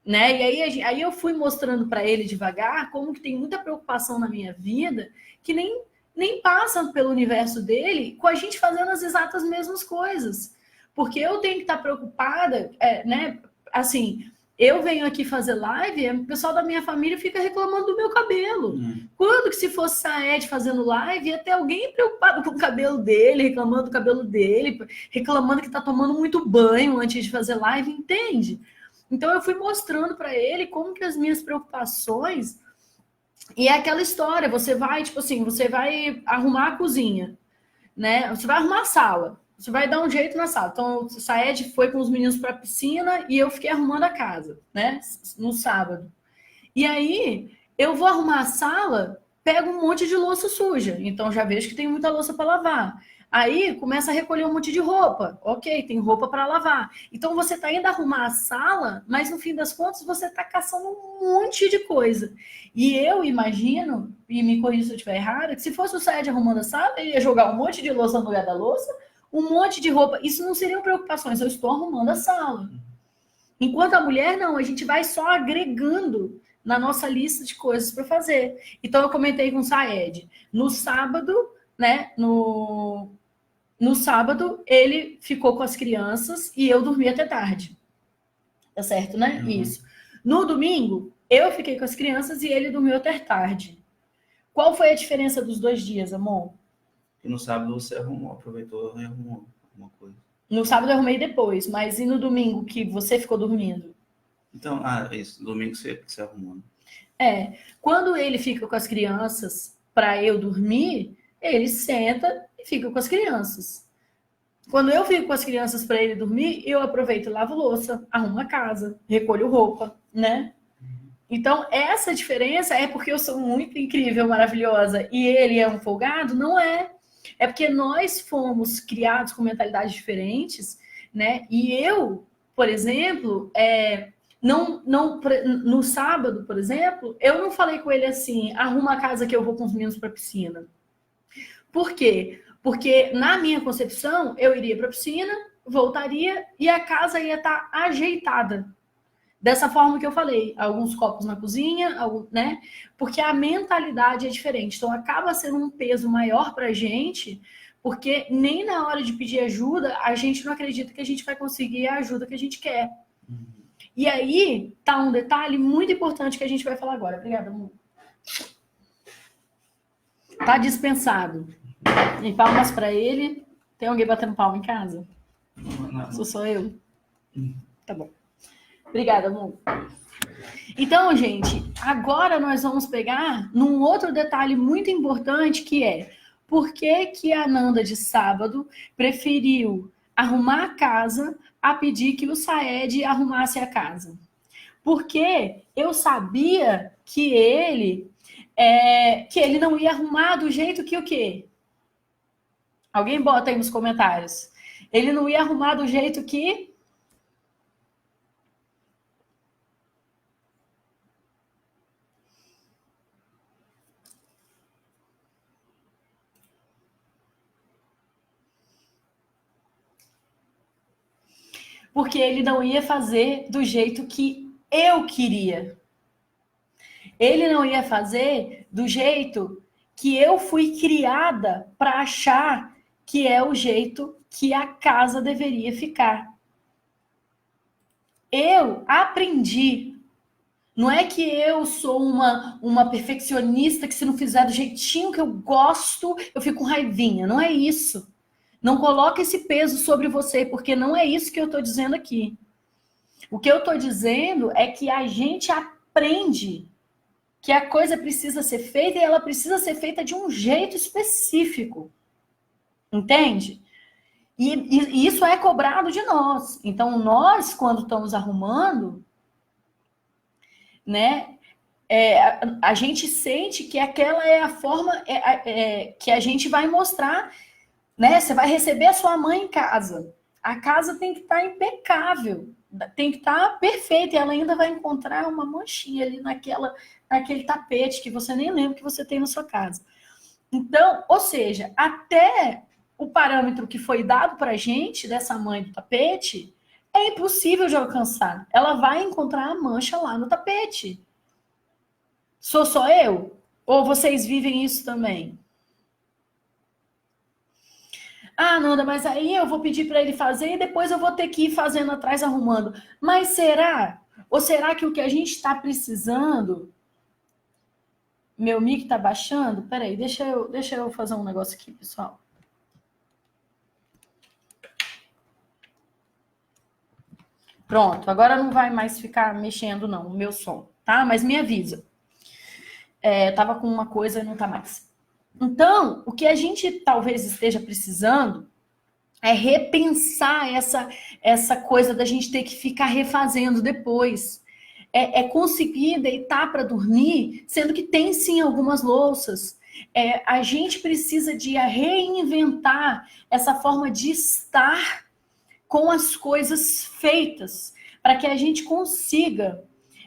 Né? E aí eu fui mostrando para ele devagar como que tem muita preocupação na minha vida que nem passa pelo universo dele com a gente fazendo as exatas mesmas coisas. Porque eu tenho que estar preocupada, né? Assim, eu venho aqui fazer live, o pessoal da minha família fica reclamando do meu cabelo. Quando que se fosse Saed fazendo live, ia ter alguém preocupado com o cabelo dele, reclamando do cabelo dele, reclamando que está tomando muito banho antes de fazer live, entende? Então eu fui mostrando para ele como que as minhas preocupações e é aquela história, você vai, tipo assim, você vai arrumar a cozinha, né? Você vai arrumar a sala, você vai dar um jeito na sala. Então, o Saed foi com os meninos para a piscina e eu fiquei arrumando a casa, né? No sábado. E aí, eu vou arrumar a sala, pego um monte de louça suja. Então, já vejo que tem muita louça para lavar. Aí começa a recolher um monte de roupa. Ok, tem roupa para lavar. Então você está indo arrumar a sala, mas no fim das contas você está caçando um monte de coisa. E eu imagino, e me corrija se eu estiver errada, que se fosse o Saed arrumando a sala, ele ia jogar um monte de louça no lugar da louça, um monte de roupa. Isso não seriam preocupações, eu estou arrumando a sala. Enquanto a mulher, não, a gente vai só agregando na nossa lista de coisas para fazer. Então eu comentei com o Saed. No sábado, né? No sábado, ele ficou com as crianças e eu dormi até tarde. Tá certo, né? Isso. No domingo, eu fiquei com as crianças e ele dormiu até tarde. Qual foi a diferença dos 2 dias, amor? E no sábado você aproveitou e arrumou alguma coisa. No sábado eu arrumei depois, mas e no domingo que você ficou dormindo? Então, isso, domingo você arrumou. Quando ele fica com as crianças para eu dormir, ele senta e fica com as crianças. Quando eu fico com as crianças para ele dormir, eu aproveito e lavo louça, arrumo a casa, recolho roupa, né? Então, essa diferença é porque eu sou muito incrível, maravilhosa, e ele é um folgado? Não é. É porque nós fomos criados com mentalidades diferentes, né? E eu, por exemplo, no sábado, por exemplo, eu não falei com ele assim, arruma a casa que eu vou com os meninos para a piscina. Por quê? Porque na minha concepção, eu iria para a piscina, voltaria e a casa ia estar ajeitada. Dessa forma que eu falei, alguns copos na cozinha, né? Porque a mentalidade é diferente. Então acaba sendo um peso maior para a gente, porque nem na hora de pedir ajuda, a gente não acredita que a gente vai conseguir a ajuda que a gente quer. E aí tá um detalhe muito importante que a gente vai falar agora. Obrigada, amor. Tá dispensado. E palmas para ele. Tem alguém batendo palma em casa? Não. Sou só eu? Tá bom. Obrigada, amor. Então, gente, agora nós vamos pegar num outro detalhe muito importante que é por que a Nanda de sábado preferiu arrumar a casa a pedir que o Saed arrumasse a casa. Porque eu sabia que ele não ia arrumar do jeito que o quê? Alguém bota aí nos comentários. Ele não ia arrumar do jeito que... Porque ele não ia fazer do jeito que eu queria. Ele não ia fazer do jeito que eu fui criada para achar que é o jeito que a casa deveria ficar. Eu aprendi. Não é que eu sou uma perfeccionista que se não fizer do jeitinho que eu gosto, eu fico com raivinha. Não é isso. Não coloque esse peso sobre você, porque não é isso que eu estou dizendo aqui. O que eu estou dizendo é que a gente aprende que a coisa precisa ser feita e ela precisa ser feita de um jeito específico. Entende? E isso é cobrado de nós. Então, nós, quando estamos arrumando, né, a gente sente que aquela é a forma que a gente vai mostrar, né? Você vai receber a sua mãe em casa. A casa tem que estar impecável, tem que estar perfeita, e ela ainda vai encontrar uma manchinha ali naquele tapete que você nem lembra que você tem na sua casa. Então, ou seja, até o parâmetro que foi dado para a gente, dessa mãe do tapete, é impossível de alcançar. Ela vai encontrar a mancha lá no tapete. Sou só eu? Ou vocês vivem isso também? Ah, Nanda, mas aí eu vou pedir para ele fazer e depois eu vou ter que ir fazendo atrás, arrumando. Mas será? Ou será que o que a gente está precisando... Meu mic está baixando? Peraí, deixa eu fazer um negócio aqui, pessoal. Pronto, agora não vai mais ficar mexendo, não, o meu som, tá? Mas me avisa. Tava com uma coisa e não tá mais. Então, o que a gente talvez esteja precisando é repensar essa coisa da gente ter que ficar refazendo depois. Conseguir deitar para dormir, sendo que tem sim algumas louças. A gente precisa de reinventar essa forma de estar com as coisas feitas, para que a gente consiga,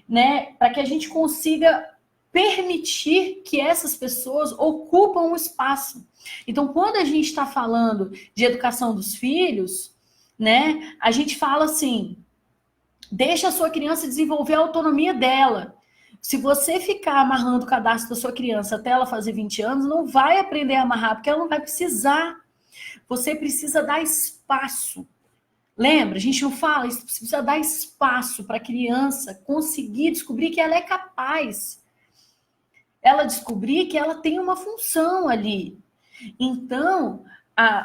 né? Para que a gente consiga permitir que essas pessoas ocupam o espaço. Então, quando a gente está falando de educação dos filhos, né? A gente fala assim: deixa a sua criança desenvolver a autonomia dela. Se você ficar amarrando o cadastro da sua criança até ela fazer 20 anos, não vai aprender a amarrar, porque ela não vai precisar. Você precisa dar espaço. Lembra? A gente não fala, você precisa dar espaço para a criança conseguir descobrir que ela é capaz. Ela descobrir que ela tem uma função ali. Então,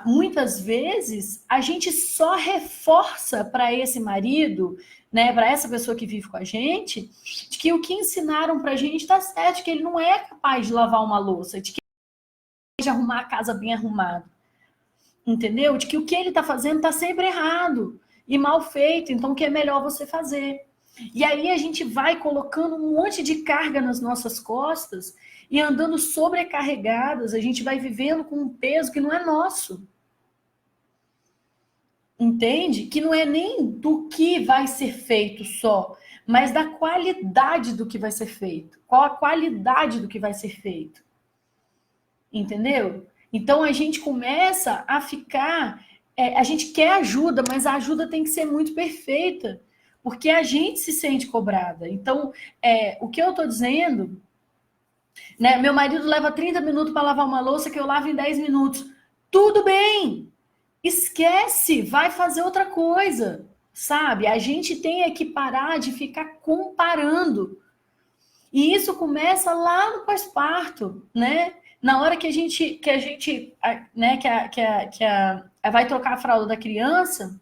muitas vezes, a gente só reforça para esse marido, né, para essa pessoa que vive com a gente, de que o que ensinaram para a gente está certo, que ele não é capaz de lavar uma louça, de que ele é capaz de arrumar a casa bem arrumada. Entendeu? De que o que ele está fazendo está sempre errado e mal feito, então o que é melhor você fazer. E aí a gente vai colocando um monte de carga nas nossas costas e andando sobrecarregadas, a gente vai vivendo com um peso que não é nosso. Entende? Que não é nem do que vai ser feito só, mas da qualidade do que vai ser feito. Qual a qualidade do que vai ser feito? Entendeu? Então a gente começa a ficar... a gente quer ajuda, mas a ajuda tem que ser muito perfeita, porque a gente se sente cobrada. Então, o que eu estou dizendo... Né, meu marido leva 30 minutos para lavar uma louça que eu lavo em 10 minutos. Tudo bem! Esquece, vai fazer outra coisa, sabe? A gente tem que parar de ficar comparando. E isso começa lá no pós-parto, né? Na hora que a gente né, vai trocar a fralda da criança,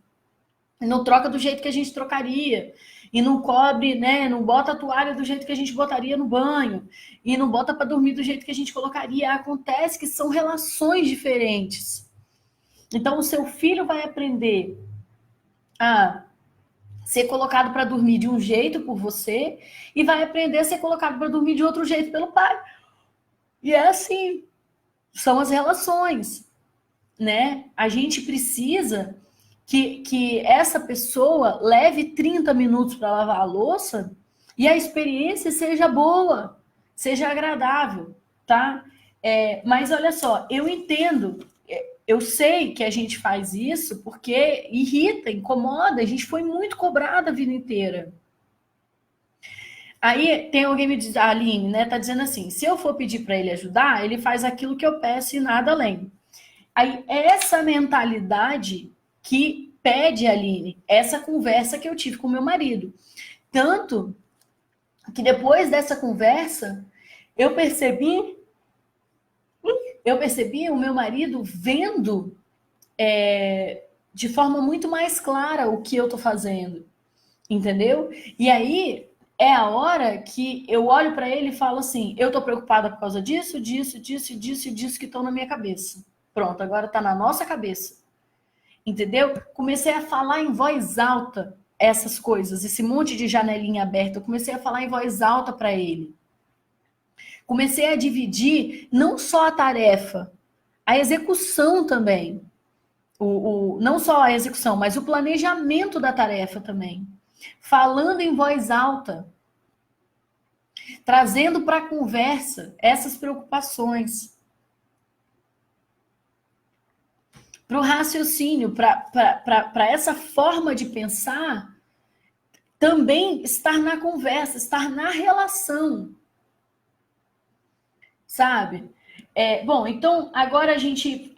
não troca do jeito que a gente trocaria. E não cobre, né? Não bota a toalha do jeito que a gente botaria no banho. E não bota para dormir do jeito que a gente colocaria. Acontece que são relações diferentes. Então, o seu filho vai aprender a ser colocado para dormir de um jeito por você e vai aprender a ser colocado para dormir de outro jeito pelo pai. E é assim, são as relações, né? A gente precisa que essa pessoa leve 30 minutos para lavar a louça e a experiência seja boa, seja agradável, tá? Mas olha só, eu entendo eu sei que a gente faz isso porque irrita, incomoda, a gente foi muito cobrada a vida inteira. Aí tem alguém me diz, a Aline, né, tá dizendo assim, se eu for pedir para ele ajudar, ele faz aquilo que eu peço e nada além. Aí essa mentalidade que pede, Aline, essa conversa que eu tive com meu marido. Tanto que depois dessa conversa, eu percebi o meu marido vendo de forma muito mais clara o que eu tô fazendo, entendeu? E aí é a hora que eu olho para ele e falo assim, eu tô preocupada por causa disso, disso, disso, disso e disso que estão na minha cabeça. Pronto, agora tá na nossa cabeça. Entendeu? Comecei a falar em voz alta essas coisas, esse monte de janelinha aberta, eu comecei a falar em voz alta para ele. Comecei a dividir não só a tarefa, a execução também. Não só a execução, mas o planejamento da tarefa também. Falando em voz alta, trazendo para a conversa essas preocupações. Para o raciocínio, para essa forma de pensar, também estar na conversa, estar na relação. Sabe? Bom, então agora a gente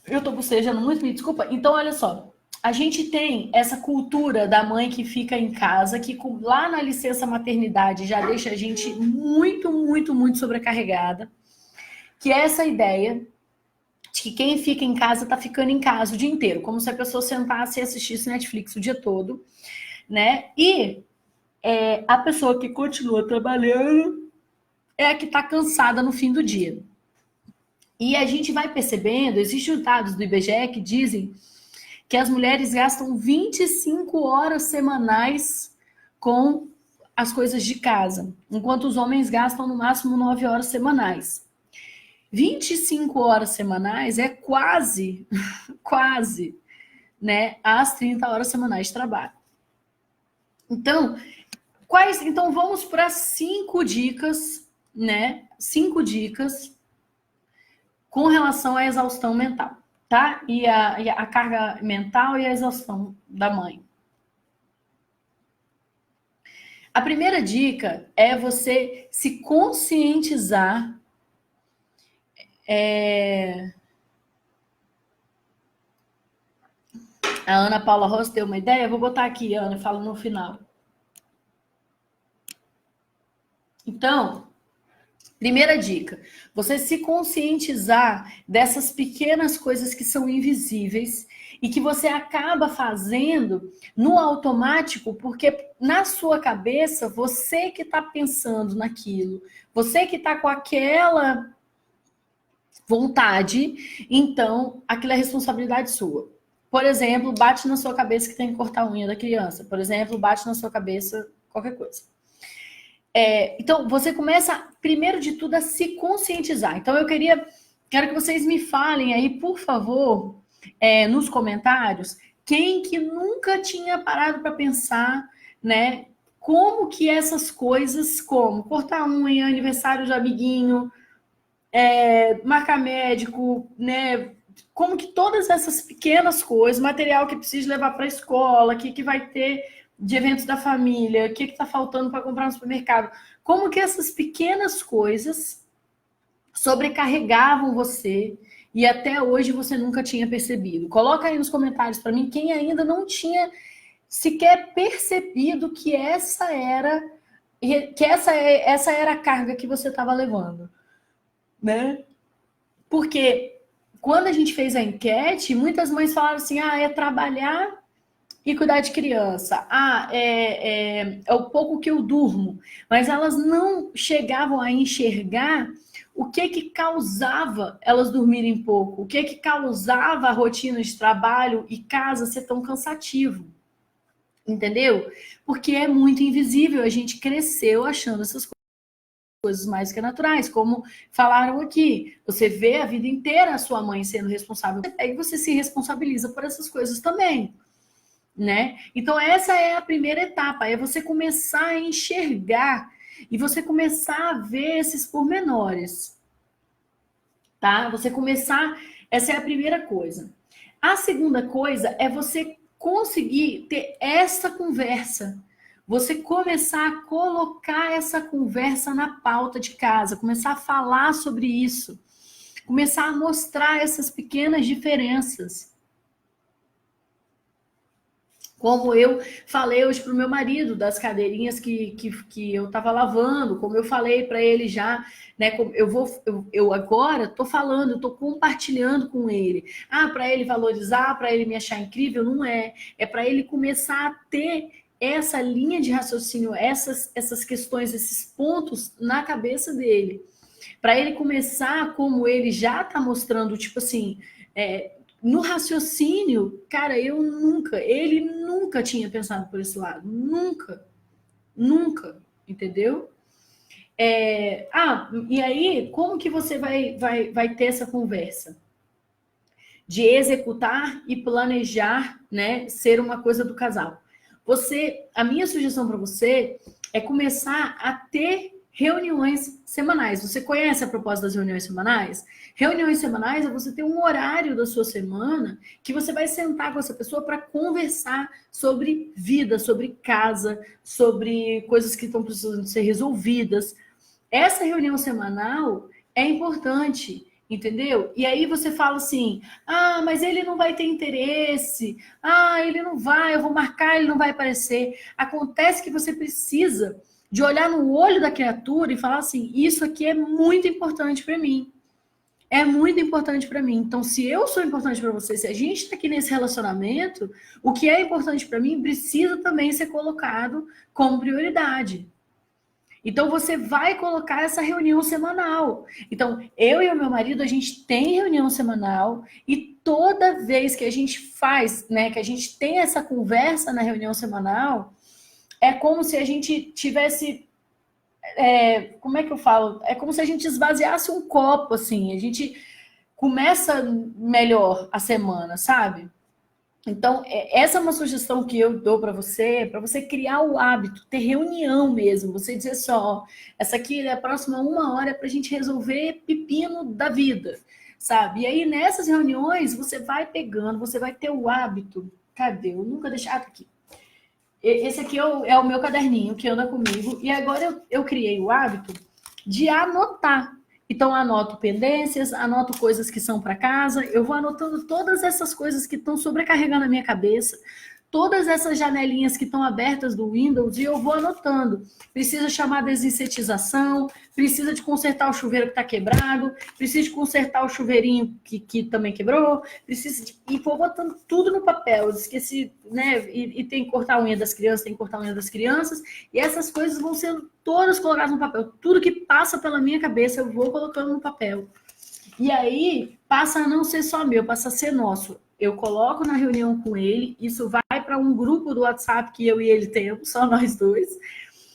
eu tô bocejando muito, me desculpa. Então, olha só. A gente tem essa cultura da mãe que fica em casa, que lá na licença maternidade já deixa a gente muito, muito, muito sobrecarregada. Que é essa ideia de que quem fica em casa tá ficando em casa o dia inteiro, como se a pessoa sentasse e assistisse Netflix o dia todo, né? E a pessoa que continua trabalhando é a que tá cansada no fim do dia. E a gente vai percebendo, existem dados do IBGE que dizem que as mulheres gastam 25 horas semanais com as coisas de casa, enquanto os homens gastam no máximo 9 horas semanais. 25 horas semanais é quase, quase, né, as 30 horas semanais de trabalho. Então, então vamos para 5 dicas, né? 5 dicas com relação à exaustão mental, tá? E a carga mental e a exaustão da mãe. A primeira dica é você se conscientizar. A Ana Paula Rosa deu uma ideia, eu vou botar aqui, Ana, eu falo no final. Então, primeira dica, você se conscientizar dessas pequenas coisas que são invisíveis e que você acaba fazendo no automático, porque na sua cabeça, você que está pensando naquilo, você que está com aquela vontade, então aquilo é responsabilidade sua. Por exemplo, bate na sua cabeça que tem que cortar a unha da criança. Por exemplo, bate na sua cabeça qualquer coisa. Então, você começa, primeiro de tudo, a se conscientizar. Então, quero que vocês me falem aí, por favor, nos comentários, quem que nunca tinha parado para pensar, né? Como que essas coisas, como cortar unha, aniversário de amiguinho, marcar médico, né? Como que todas essas pequenas coisas, material que precisa levar para a escola, o que vai ter de eventos da família, o que está faltando para comprar no supermercado, como que essas pequenas coisas sobrecarregavam você e até hoje você nunca tinha percebido. Coloca aí nos comentários para mim quem ainda não tinha sequer percebido que essa era a carga que você estava levando, né? Porque quando a gente fez a enquete, muitas mães falaram assim, é trabalhar e cuidar de criança. É o pouco que eu durmo. Mas elas não chegavam a enxergar o que causava elas dormirem pouco, o que causava a rotina de trabalho e casa ser tão cansativo. Entendeu? Porque é muito invisível. A gente cresceu achando essas coisas mais que naturais, como falaram aqui. Você vê a vida inteira a sua mãe sendo responsável, e você se responsabiliza por essas coisas também. né? Então, essa é a primeira etapa, é você começar a enxergar e você começar a ver esses pormenores, tá? Você começar, essa é a primeira coisa. A segunda coisa é você conseguir ter essa conversa. Você começar a colocar essa conversa na pauta de casa, começar a falar sobre isso, começar a mostrar essas pequenas diferenças. Como eu falei hoje para o meu marido das cadeirinhas que eu estava lavando, como eu falei para ele já, né? Eu agora estou falando, estou compartilhando com ele. Ah, para ele valorizar, para ele me achar incrível, não é. É para ele começar a ter essa linha de raciocínio, essas questões, esses pontos na cabeça dele. Para ele começar, como ele já está mostrando, tipo assim, no raciocínio, cara, ele nunca tinha pensado por esse lado. Nunca, entendeu? E aí, como que você vai ter essa conversa? De executar e planejar, né, ser uma coisa do casal. A minha sugestão para você é começar a ter reuniões semanais. Você conhece a proposta das reuniões semanais? Reuniões semanais é você ter um horário da sua semana que você vai sentar com essa pessoa para conversar sobre vida, sobre casa, sobre coisas que estão precisando ser resolvidas. Essa reunião semanal é importante, entendeu? E aí você fala assim: ah, mas ele não vai ter interesse, ah, ele não vai, eu vou marcar, ele não vai aparecer. Acontece que você precisa de olhar no olho da criatura e falar assim: isso aqui é muito importante para mim. É muito importante para mim. Então, se eu sou importante para você, se a gente está aqui nesse relacionamento, o que é importante para mim precisa também ser colocado como prioridade. Então, você vai colocar essa reunião semanal. Então, eu e o meu marido, a gente tem reunião semanal e toda vez que a gente faz, né, que a gente tem essa conversa na reunião semanal, é como se a gente tivesse, como é que eu falo? É como se a gente esvaziasse um copo, assim. A gente começa melhor a semana, sabe? Então, essa é uma sugestão que eu dou para você criar o hábito, ter reunião mesmo. Você dizer só, essa aqui é a próxima 1 hora para a gente resolver pepino da vida, sabe? E aí, nessas reuniões, você vai pegando, você vai ter o hábito. Cadê? Eu nunca deixei. Ah, tá aqui. Esse aqui é o meu caderninho que anda comigo. E agora eu criei o hábito de anotar. Então, anoto pendências, anoto coisas que são para casa. Eu vou anotando todas essas coisas que estão sobrecarregando a minha cabeça. Todas essas janelinhas que estão abertas do Windows e eu vou anotando. Precisa chamar desinsetização, precisa de consertar o chuveiro que está quebrado, precisa de consertar o chuveirinho que também quebrou, e vou botando tudo no papel. Eu esqueci, né? E tem que cortar a unha das crianças, tem que cortar a unha das crianças, e essas coisas vão sendo todas colocadas no papel. Tudo que passa pela minha cabeça, eu vou colocando no papel. E aí passa a não ser só meu, passa a ser nosso. Eu coloco na reunião com ele, isso vai para um grupo do WhatsApp que eu e ele temos, só nós dois.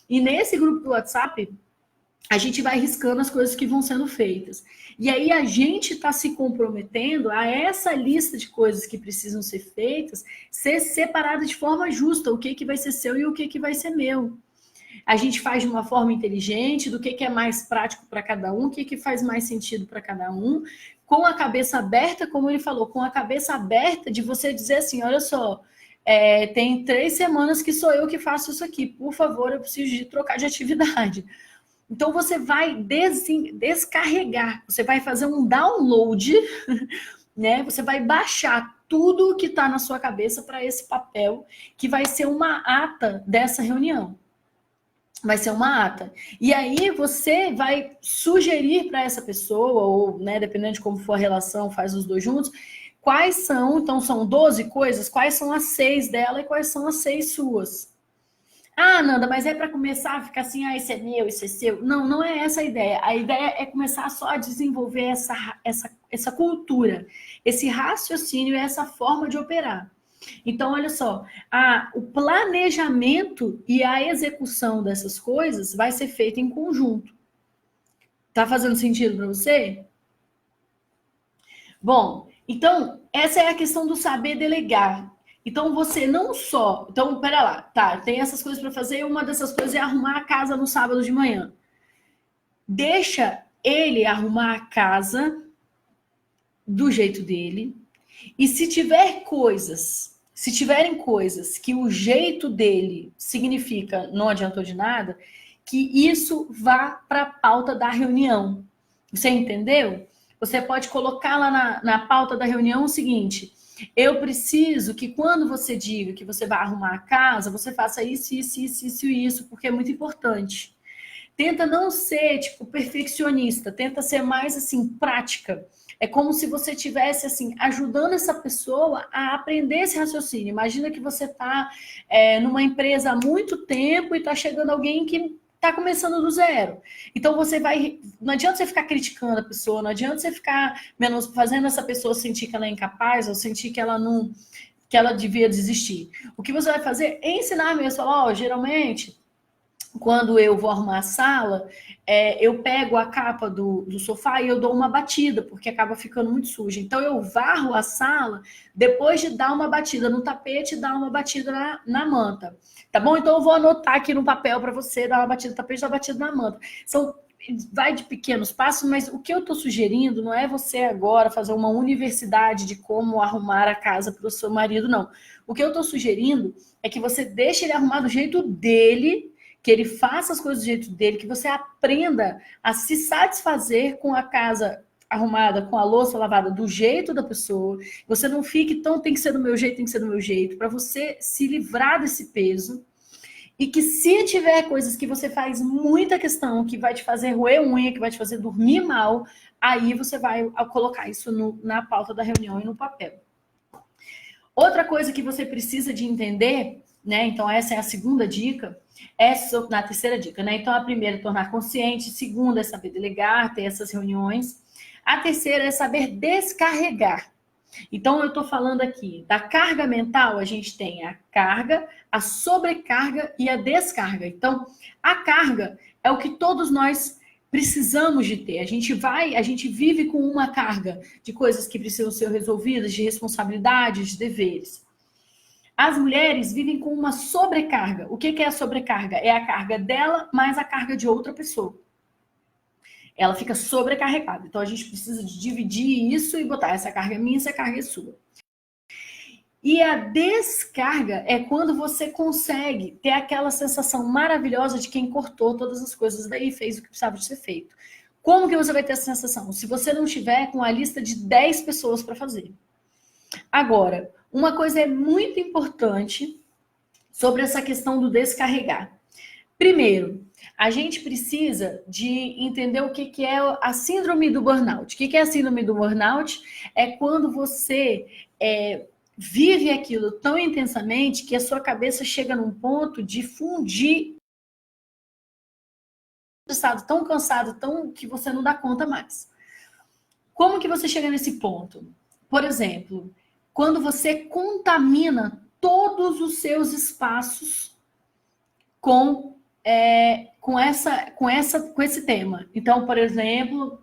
E nesse grupo do WhatsApp, a gente vai riscando as coisas que vão sendo feitas. E aí a gente está se comprometendo a essa lista de coisas que precisam ser feitas ser separada de forma justa, o que vai ser seu e o que vai ser meu. A gente faz de uma forma inteligente, do que é mais prático para cada um, o que faz mais sentido para cada um, com a cabeça aberta, como ele falou, com a cabeça aberta de você dizer assim, olha só, tem 3 semanas que sou eu que faço isso aqui, por favor, eu preciso de trocar de atividade. Então você vai descarregar, você vai fazer um download, né? Você vai baixar tudo que está na sua cabeça para esse papel, que vai ser uma ata dessa reunião. Vai ser uma ata. E aí você vai sugerir para essa pessoa, ou, né, dependendo de como for a relação, faz os dois juntos, quais são, então são 12 coisas, quais são as 6 dela e quais são as 6 suas. Ah, Nanda, mas é para começar a ficar assim, isso é meu, isso é seu. Não, não é essa a ideia. A ideia é começar só a desenvolver essa cultura, esse raciocínio e essa forma de operar. Então, olha só, o planejamento e a execução dessas coisas vai ser feito em conjunto. Tá fazendo sentido para você? Bom, então, essa é a questão do saber delegar. Então você não só... Então, pera lá, tá, tem essas coisas para fazer, uma dessas coisas é arrumar a casa no sábado de manhã. Deixa ele arrumar a casa do jeito dele. E se tiverem coisas que o jeito dele significa não adiantou de nada, que isso vá para a pauta da reunião. Você entendeu? Você pode colocar lá na pauta da reunião o seguinte: eu preciso que quando você diga que você vai arrumar a casa, você faça isso, porque é muito importante. Tenta não ser, tipo, perfeccionista, tenta ser mais, assim, prática. É como se você estivesse, assim, ajudando essa pessoa a aprender esse raciocínio. Imagina que você está numa empresa há muito tempo e está chegando alguém que está começando do zero. Então você vai... Não adianta você ficar criticando a pessoa, não adianta você ficar fazendo essa pessoa sentir que ela é incapaz ou sentir que ela não... que ela devia desistir. O que você vai fazer é ensinar mesmo, falar, ó, geralmente... Quando eu vou arrumar a sala, eu pego a capa do sofá e eu dou uma batida, porque acaba ficando muito suja. Então, eu varro a sala depois de dar uma batida no tapete e dar uma batida na manta. Tá bom? Então, eu vou anotar aqui no papel para você dar uma batida no tapete e dar uma batida na manta. Vai de pequenos passos, mas o que eu estou sugerindo não é você agora fazer uma universidade de como arrumar a casa para o seu marido, não. O que eu estou sugerindo é que você deixe ele arrumar do jeito dele, que ele faça as coisas do jeito dele, que você aprenda a se satisfazer com a casa arrumada, com a louça lavada do jeito da pessoa. Você não fique tão tem que ser do meu jeito, tem que ser do meu jeito, para você se livrar desse peso. E que se tiver coisas que você faz muita questão, que vai te fazer roer unha, que vai te fazer dormir mal, aí você vai colocar isso na pauta da reunião e no papel. Outra coisa que você precisa de entender, né? Então, essa é a segunda dica, na terceira dica, né? Então, a primeira é tornar consciente, a segunda é saber delegar, ter essas reuniões. A terceira é saber descarregar. Então, eu estou falando aqui da carga mental, a gente tem a carga, a sobrecarga e a descarga. Então, a carga é o que todos nós precisamos de ter. A gente vive com uma carga de coisas que precisam ser resolvidas, de responsabilidades, de deveres. As mulheres vivem com uma sobrecarga. O que é a sobrecarga? É a carga dela mais a carga de outra pessoa. Ela fica sobrecarregada. Então, a gente precisa de dividir isso e botar essa carga é minha, essa carga é sua. E a descarga é quando você consegue ter aquela sensação maravilhosa de quem cortou todas as coisas daí e fez o que precisava de ser feito. Como que você vai ter essa sensação? Se você não tiver com a lista de 10 pessoas para fazer. Agora, uma coisa é muito importante sobre essa questão do descarregar. Primeiro, a gente precisa de entender o que é a síndrome do burnout. O que é a síndrome do burnout? É quando você vive aquilo tão intensamente que a sua cabeça chega num ponto de fundir, estado tão cansado, que você não dá conta mais. Como que você chega nesse ponto? Por exemplo, quando você contamina todos os seus espaços com esse tema. Então, por exemplo,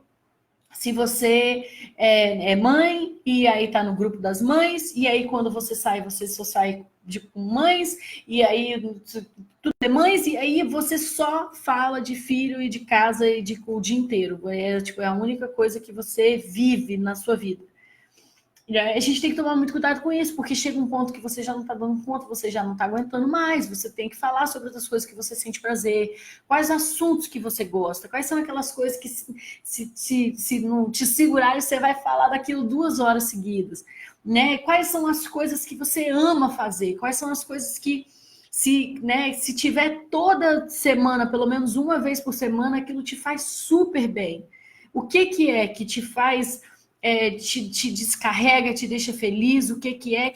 se você é mãe e aí tá no grupo das mães, e aí quando você sai, você só sai com mães, e aí tudo é mães, e aí você só fala de filho e de casa e o dia inteiro. É a única coisa que você vive na sua vida. A gente tem que tomar muito cuidado com isso, porque chega um ponto que você já não está dando conta, você já não está aguentando mais, você tem que falar sobre outras coisas que você sente prazer, quais assuntos que você gosta, quais são aquelas coisas que se não te segurarem, você vai falar daquilo 2 horas seguidas, né? Quais são as coisas que você ama fazer, quais são as coisas que se tiver toda semana, pelo menos uma vez por semana, aquilo te faz super bem. O que te faz... te descarrega, te deixa feliz, o que é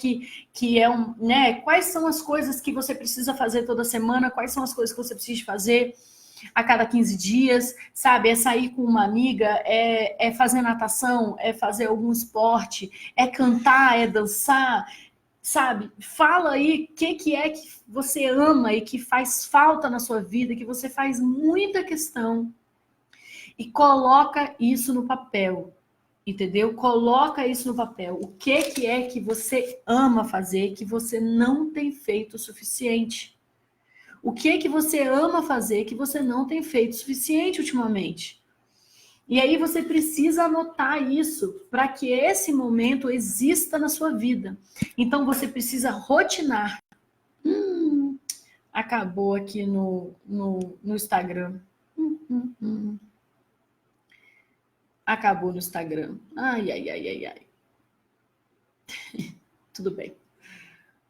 né? Quais são as coisas que você precisa fazer toda semana, quais são as coisas que você precisa fazer a cada 15 dias, sabe? É sair com uma amiga, é fazer natação, é fazer algum esporte, é cantar, é dançar, sabe? Fala aí o que é que você ama e que faz falta na sua vida, que você faz muita questão, e coloca isso no papel. Entendeu? Coloca isso no papel. O que é que você ama fazer que você não tem feito o suficiente? O que é que você ama fazer que você não tem feito o suficiente ultimamente? E aí você precisa anotar isso para que esse momento exista na sua vida. Então você precisa rotinar. Acabou aqui no Instagram. Acabou no Instagram. Ai, ai, ai, ai, ai. Tudo bem.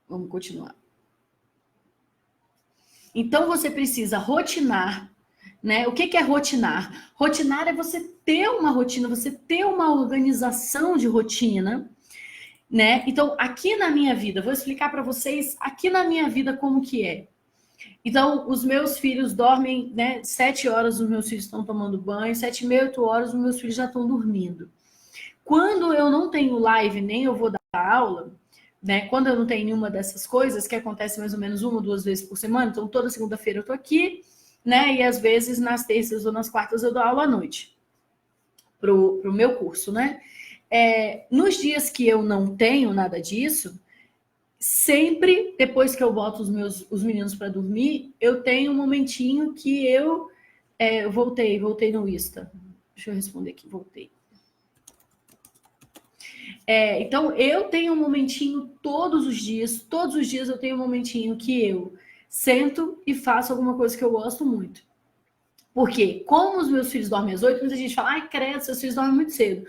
Vamos continuar. Então você precisa rotinar, né? O que é rotinar? Rotinar é você ter uma rotina, você ter uma organização de rotina, né? Então, aqui na minha vida, vou explicar para vocês aqui na minha vida como que é. Então, os meus filhos dormem, né? 7 horas os meus filhos estão tomando banho, 7h30, 8 horas os meus filhos já estão dormindo. Quando eu não tenho live, nem eu vou dar aula, né? Quando eu não tenho nenhuma dessas coisas, que acontece mais ou menos 1 ou 2 vezes por semana, então toda segunda-feira eu tô aqui, né? E às vezes nas terças ou nas quartas eu dou aula à noite pro meu curso, né? Nos dias que eu não tenho nada disso, sempre depois que eu boto os meninos para dormir, eu tenho um momentinho que eu voltei no Insta. Deixa eu responder aqui, voltei. Então, eu tenho um momentinho todos os dias eu tenho um momentinho que eu sento e faço alguma coisa que eu gosto muito. Porque, como os meus filhos dormem às 8, muita gente fala, ai, credo, seus filhos dormem muito cedo.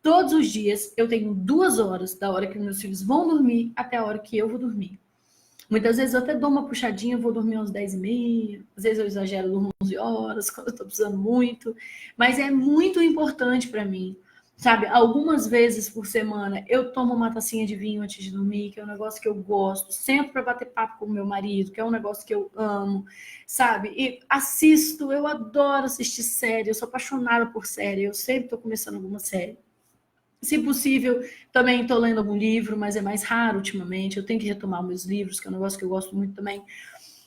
Todos os dias eu tenho 2 horas da hora que meus filhos vão dormir até a hora que eu vou dormir. Muitas vezes eu até dou uma puxadinha, vou dormir às 10h30, às vezes eu exagero, durmo 11 horas, quando eu tô precisando muito. Mas é muito importante para mim. Sabe, algumas vezes por semana eu tomo uma tacinha de vinho antes de dormir, que é um negócio que eu gosto, sempre para bater papo com o meu marido, que é um negócio que eu amo, sabe? E assisto, eu adoro assistir série, eu sou apaixonada por série, eu sempre estou começando alguma série. Se possível, também estou lendo algum livro, mas é mais raro ultimamente, eu tenho que retomar meus livros, que é um negócio que eu gosto muito também.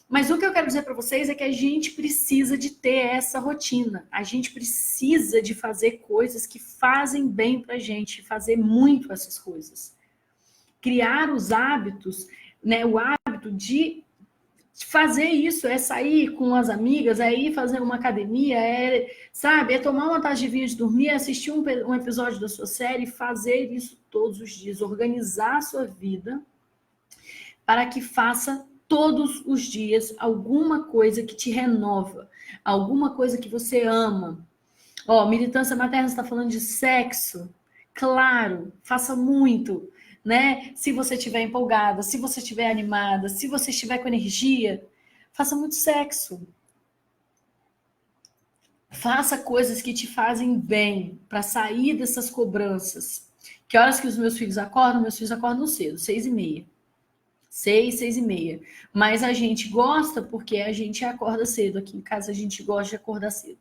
Mas o que eu quero dizer para vocês é que a gente precisa de ter essa rotina. A gente precisa de fazer coisas que fazem bem para a gente, fazer muito essas coisas. Criar os hábitos, né? O hábito de fazer isso, é sair com as amigas, é ir fazer uma academia, sabe? É tomar uma taça de vinho de dormir, assistir um episódio da sua série, fazer isso todos os dias, organizar a sua vida para que faça todos os dias alguma coisa que te renova, alguma coisa que você ama. Militância materna está falando de sexo. Claro, faça muito, né? Se você estiver empolgada, se você estiver animada, se você estiver com energia, faça muito sexo. Faça coisas que te fazem bem para sair dessas cobranças. Que horas que os meus filhos acordam? Meus filhos acordam cedo, 6h30. 6h30. Mas a gente gosta porque a gente acorda cedo. Aqui em casa a gente gosta de acordar cedo.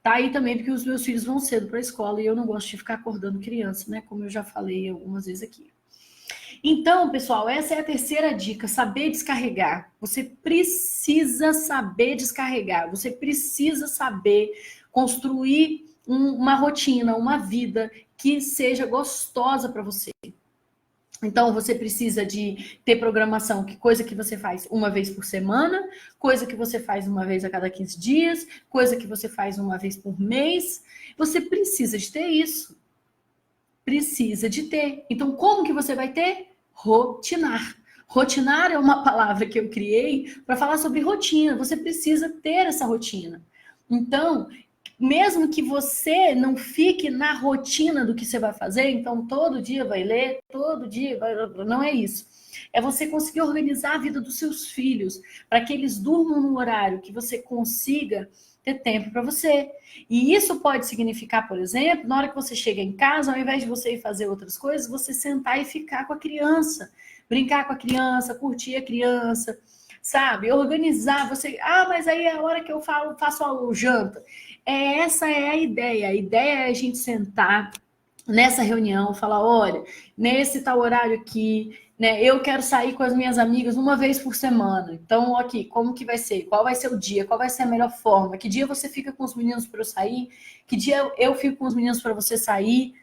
Tá aí também porque os meus filhos vão cedo para a escola e eu não gosto de ficar acordando criança, né? Como eu já falei algumas vezes aqui. Então, pessoal, essa é a terceira dica, saber descarregar. Você precisa saber descarregar. Você precisa saber construir uma rotina, uma vida que seja gostosa para você. Então, você precisa de ter programação, coisa que você faz uma vez por semana, coisa que você faz uma vez a cada 15 dias, coisa que você faz uma vez por mês. Você precisa de ter isso. Precisa de ter. Então, como que você vai ter? Rotinar. Rotinar é uma palavra que eu criei para falar sobre rotina. Você precisa ter essa rotina. Então, mesmo que você não fique na rotina do que você vai fazer, então todo dia vai ler, todo dia vai... Não é isso. É você conseguir organizar a vida dos seus filhos para que eles durmam no horário que você consiga ter tempo para você. E isso pode significar, por exemplo, na hora que você chega em casa, ao invés de você ir fazer outras coisas, você sentar e ficar com a criança, brincar com a criança, curtir a criança, sabe? Organizar, você... mas aí é a hora que eu faço o janta. Essa é a ideia. A ideia é a gente sentar nessa reunião, falar, olha, nesse tal horário aqui, né, eu quero sair com as minhas amigas uma vez por semana. Então, aqui, como que vai ser? Qual vai ser o dia? Qual vai ser a melhor forma? Que dia você fica com os meninos para eu sair? Que dia eu fico com os meninos para você sair?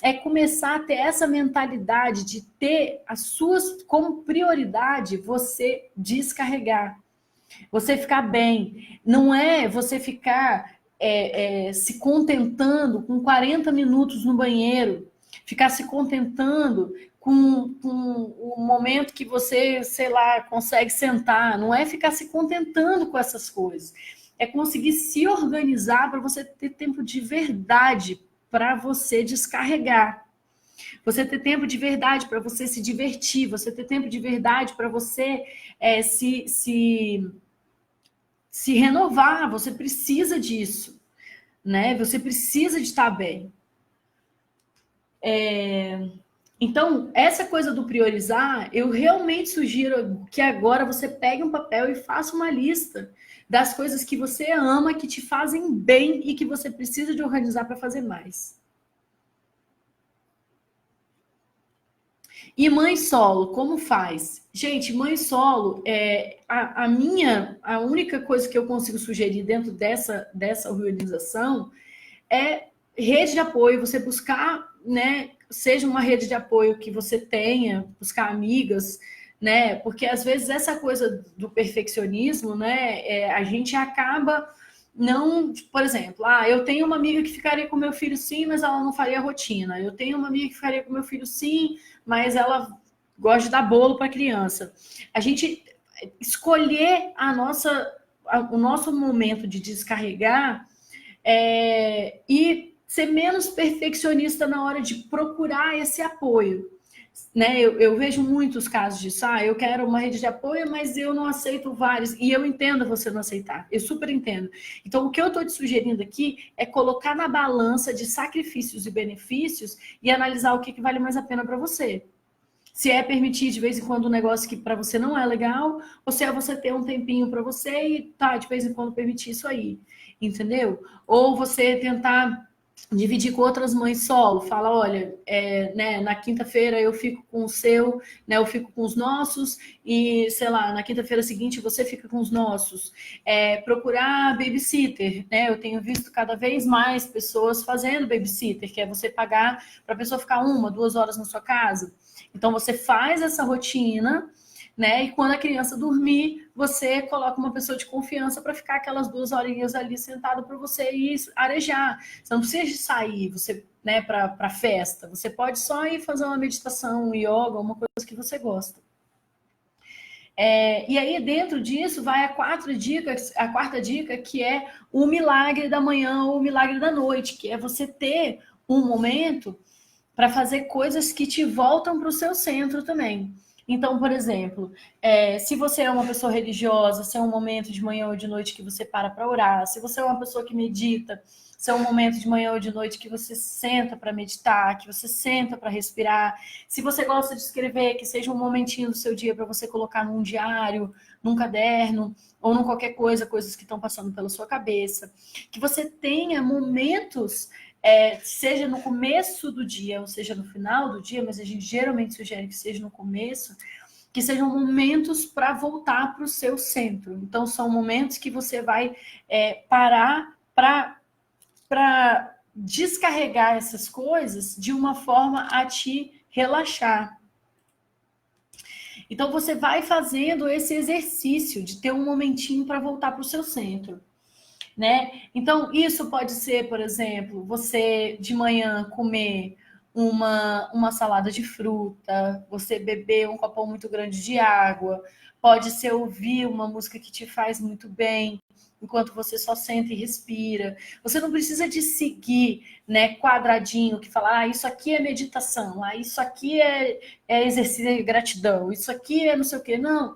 é começar a ter essa mentalidade de ter as suas como prioridade, você descarregar, você ficar bem. Não é você ficar se contentando com 40 minutos no banheiro, ficar se contentando com o momento que você, sei lá, consegue sentar. Não é ficar se contentando com essas coisas. É conseguir se organizar para você ter tempo de verdade para você descarregar. Você ter tempo de verdade para você se divertir, você ter tempo de verdade para você se renovar. Você precisa disso, né? Você precisa de estar bem. Então, essa coisa do priorizar, eu realmente sugiro que agora você pegue um papel e faça uma lista das coisas que você ama, que te fazem bem e que você precisa de organizar para fazer mais. E mãe solo, como faz? Gente, mãe solo, a única coisa que eu consigo sugerir dentro dessa organização é rede de apoio, você buscar, né, seja uma rede de apoio que você tenha, buscar amigas, né, porque às vezes essa coisa do perfeccionismo, né, a gente acaba não, por exemplo, eu tenho uma amiga que ficaria com meu filho sim, mas ela não faria rotina. Eu tenho uma amiga que ficaria com meu filho sim, mas ela gosta de dar bolo para criança. A gente escolher o nosso momento de descarregar e ser menos perfeccionista na hora de procurar esse apoio. Né? Eu vejo muitos casos disso. Eu quero uma rede de apoio, mas eu não aceito vários. E eu entendo você não aceitar. Eu super entendo. Então, o que eu estou te sugerindo aqui é colocar na balança de sacrifícios e benefícios e analisar o que vale mais a pena para você. Se é permitir de vez em quando um negócio que para você não é legal, ou se é você ter um tempinho para você e de vez em quando permitir isso aí. Entendeu? Ou você tentar dividir com outras mães solo, fala, olha, né, na quinta-feira eu fico com o seu, né, eu fico com os nossos, e, sei lá, na quinta-feira seguinte você fica com os nossos. Procurar babysitter, né, eu tenho visto cada vez mais pessoas fazendo babysitter, que é você pagar para a pessoa ficar 1, 2 horas na sua casa. Então, você faz essa rotina, né? E quando a criança dormir, você coloca uma pessoa de confiança para ficar aquelas 2 horinhas ali sentado para você ir arejar. Você não precisa sair, você, né, para festa. Você pode só ir fazer uma meditação, um yoga, uma coisa que você gosta. E aí, dentro disso, vai a quarta dica, que é o milagre da manhã ou o milagre da noite, que é você ter um momento para fazer coisas que te voltam para o seu centro também. Então, por exemplo, se você é uma pessoa religiosa, se é um momento de manhã ou de noite que você para orar, se você é uma pessoa que medita, se é um momento de manhã ou de noite que você senta para meditar, que você senta para respirar, se você gosta de escrever, que seja um momentinho do seu dia para você colocar num diário, num caderno, ou num qualquer coisa, coisas que estão passando pela sua cabeça, que você tenha momentos seja no começo do dia, ou seja no final do dia, mas a gente geralmente sugere que seja no começo, que sejam momentos para voltar para o seu centro. Então, são momentos que você vai parar para descarregar essas coisas de uma forma a te relaxar. Então, você vai fazendo esse exercício de ter um momentinho para voltar para o seu centro. Né? Então, isso pode ser, por exemplo, você de manhã comer uma salada de fruta, você beber um copão muito grande de água, pode ser ouvir uma música que te faz muito bem, enquanto você só senta e respira. Você não precisa de seguir, né, quadradinho, que fala, isso aqui é meditação, isso aqui é exercício de gratidão, isso aqui é não sei o quê. Não,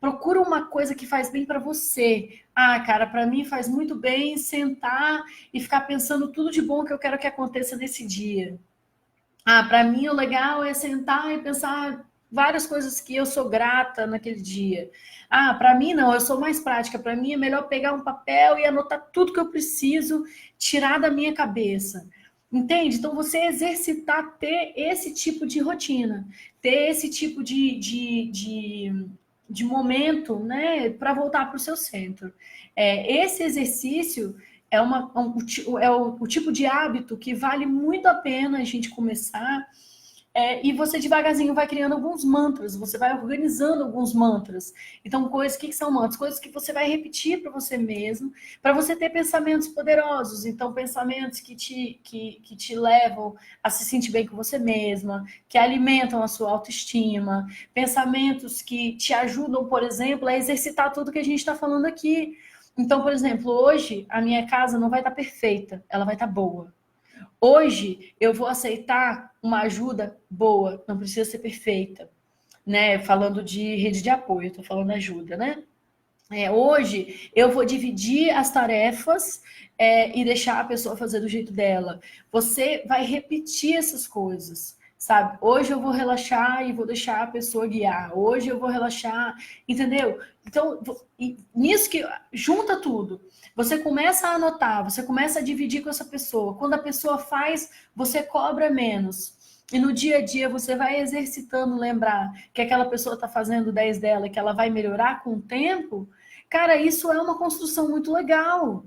procura uma coisa que faz bem para você. Cara, para mim faz muito bem sentar e ficar pensando tudo de bom que eu quero que aconteça nesse dia. Para mim o legal é sentar e pensar várias coisas que eu sou grata naquele dia. Para mim não, eu sou mais prática. Para mim é melhor pegar um papel e anotar tudo que eu preciso tirar da minha cabeça. Entende? Então, você exercitar, ter esse tipo de rotina, ter esse tipo de momento, né, para voltar para o seu centro. Esse exercício o tipo de hábito que vale muito a pena a gente começar. E você devagarzinho vai criando alguns mantras, você vai organizando alguns mantras. Então, o que são mantras? Coisas que você vai repetir para você mesmo, para você ter pensamentos poderosos. Então, pensamentos que te levam a se sentir bem com você mesma, que alimentam a sua autoestima, pensamentos que te ajudam, por exemplo, a exercitar tudo que a gente está falando aqui. Então, por exemplo, hoje a minha casa não vai estar perfeita, ela vai estar boa. Hoje eu vou aceitar uma ajuda boa, não precisa ser perfeita, né? Falando de rede de apoio, estou falando ajuda, né? Hoje eu vou dividir as tarefas e deixar a pessoa fazer do jeito dela. Você vai repetir essas coisas, sabe? Hoje eu vou relaxar e vou deixar a pessoa guiar. Hoje eu vou relaxar, entendeu? Então, nisso que junta tudo. Você começa a anotar, você começa a dividir com essa pessoa. Quando a pessoa faz, você cobra menos. E no dia a dia você vai exercitando lembrar que aquela pessoa está fazendo 10 dela, que ela vai melhorar com o tempo. Cara, isso é uma construção muito legal.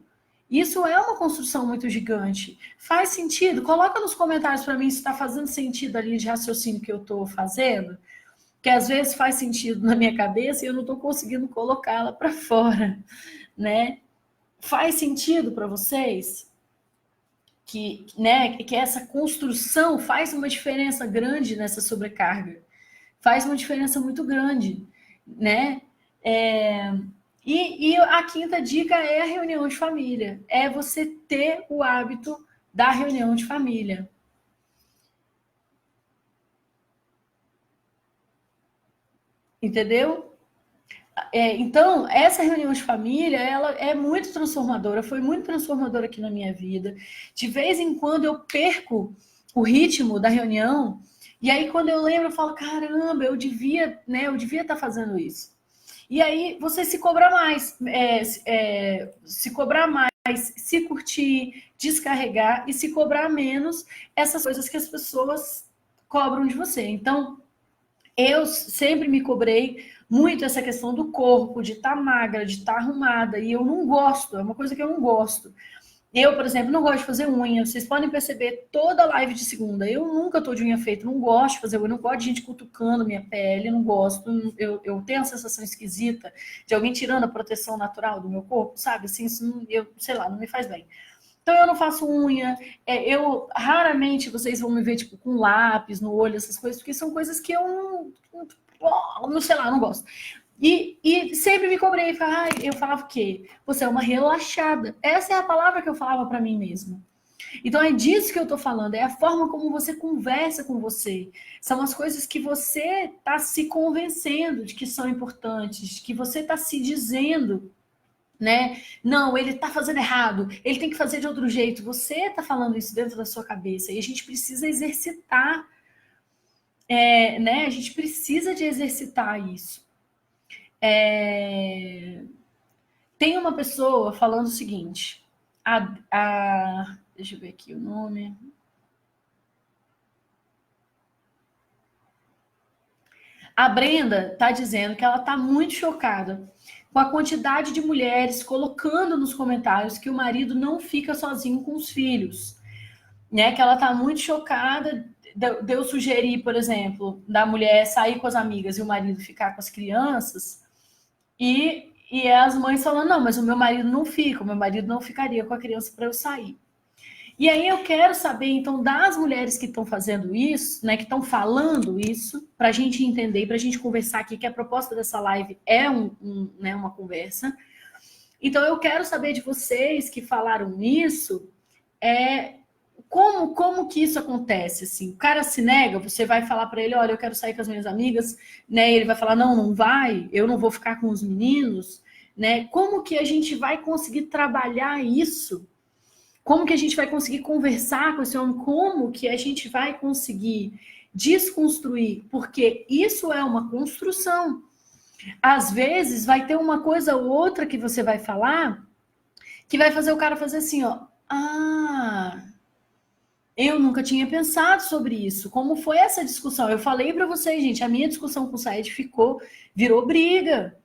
Isso é uma construção muito gigante. Faz sentido? Coloca nos comentários para mim se está fazendo sentido ali de raciocínio que eu estou fazendo, que às vezes faz sentido na minha cabeça e eu não estou conseguindo colocá-la para fora, né? Faz sentido para vocês que essa construção faz uma diferença grande nessa sobrecarga? Faz uma diferença muito grande, né? E a quinta dica é a reunião de família. É você ter o hábito da reunião de família. Entendeu? Então, essa reunião de família, ela é muito transformadora, foi muito transformadora aqui na minha vida. De vez em quando eu perco o ritmo da reunião, e aí quando eu lembro, eu falo, caramba, eu devia estar fazendo isso. E aí você se cobra mais, se cobrar mais, se curtir, descarregar e se cobrar menos essas coisas que as pessoas cobram de você. Então, eu sempre me cobrei muito essa questão do corpo, de estar magra, de estar arrumada, e eu não gosto, é uma coisa que eu não gosto. Eu, por exemplo, não gosto de fazer unha. Vocês podem perceber toda live de segunda. Eu nunca tô de unha feita, não gosto de fazer unha, não gosto de gente cutucando minha pele, não gosto. Eu tenho a sensação esquisita de alguém tirando a proteção natural do meu corpo, sabe? Assim, isso sei lá, não me faz bem. Então eu não faço unha, eu raramente vocês vão me ver tipo com lápis no olho, essas coisas, porque são coisas que eu não sei lá, não gosto. E sempre me cobrei, eu falava o quê? Você é uma relaxada. Essa é a palavra que eu falava para mim mesma. Então é disso que eu tô falando, é a forma como você conversa com você. São as coisas que você tá se convencendo de que são importantes, que você tá se dizendo, né? Não, ele tá fazendo errado, ele tem que fazer de outro jeito. Você tá falando isso dentro da sua cabeça e a gente precisa exercitar, né? A gente precisa de exercitar isso. Tem uma pessoa falando o seguinte, deixa eu ver aqui o nome. A Brenda está dizendo que ela está muito chocada com a quantidade de mulheres colocando nos comentários que o marido não fica sozinho com os filhos, né? Que ela está muito chocada de eu sugerir, por exemplo, da mulher sair com as amigas e o marido ficar com as crianças, e as mães falando, não, mas o meu marido não fica, o meu marido não ficaria com a criança para eu sair. E aí eu quero saber, então, das mulheres que estão fazendo isso, né, que estão falando isso, para a gente entender, para a gente conversar aqui, que a proposta dessa live é né, uma conversa. Então, eu quero saber de vocês que falaram isso, como que isso acontece? Assim, o cara se nega, você vai falar para ele, olha, eu quero sair com as minhas amigas, né? Ele vai falar, não vai, eu não vou ficar com os meninos, né? Como que a gente vai conseguir trabalhar isso? Como que a gente vai conseguir conversar com esse homem? Como que a gente vai conseguir desconstruir? Porque isso é uma construção. Às vezes vai ter uma coisa ou outra que você vai falar que vai fazer o cara fazer assim, ó. Eu nunca tinha pensado sobre isso. Como foi essa discussão? Eu falei para vocês, gente, a minha discussão com o Said virou briga.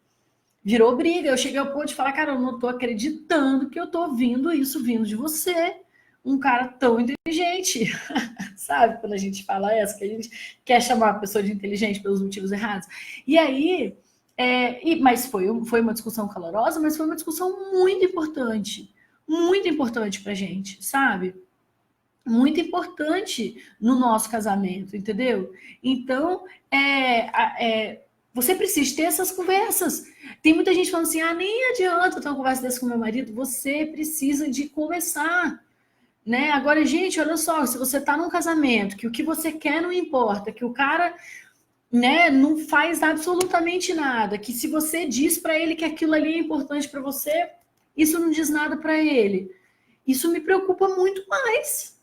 Virou briga. Eu cheguei ao ponto de falar, cara, eu não tô acreditando que eu tô ouvindo isso vindo de você. Um cara tão inteligente. Sabe? Quando a gente fala essa, que a gente quer chamar a pessoa de inteligente pelos motivos errados. E aí, mas foi uma discussão calorosa, mas foi uma discussão muito importante pra gente, sabe? Muito importante no nosso casamento, entendeu? Então, você precisa ter essas conversas. Tem muita gente falando assim, nem adianta ter uma conversa dessa com meu marido, você precisa de conversar. Né? Agora, gente, olha só, se você está num casamento, que o que você quer não importa, que o cara, né, não faz absolutamente nada, que se você diz para ele que aquilo ali é importante para você, isso não diz nada para ele. Isso me preocupa muito mais.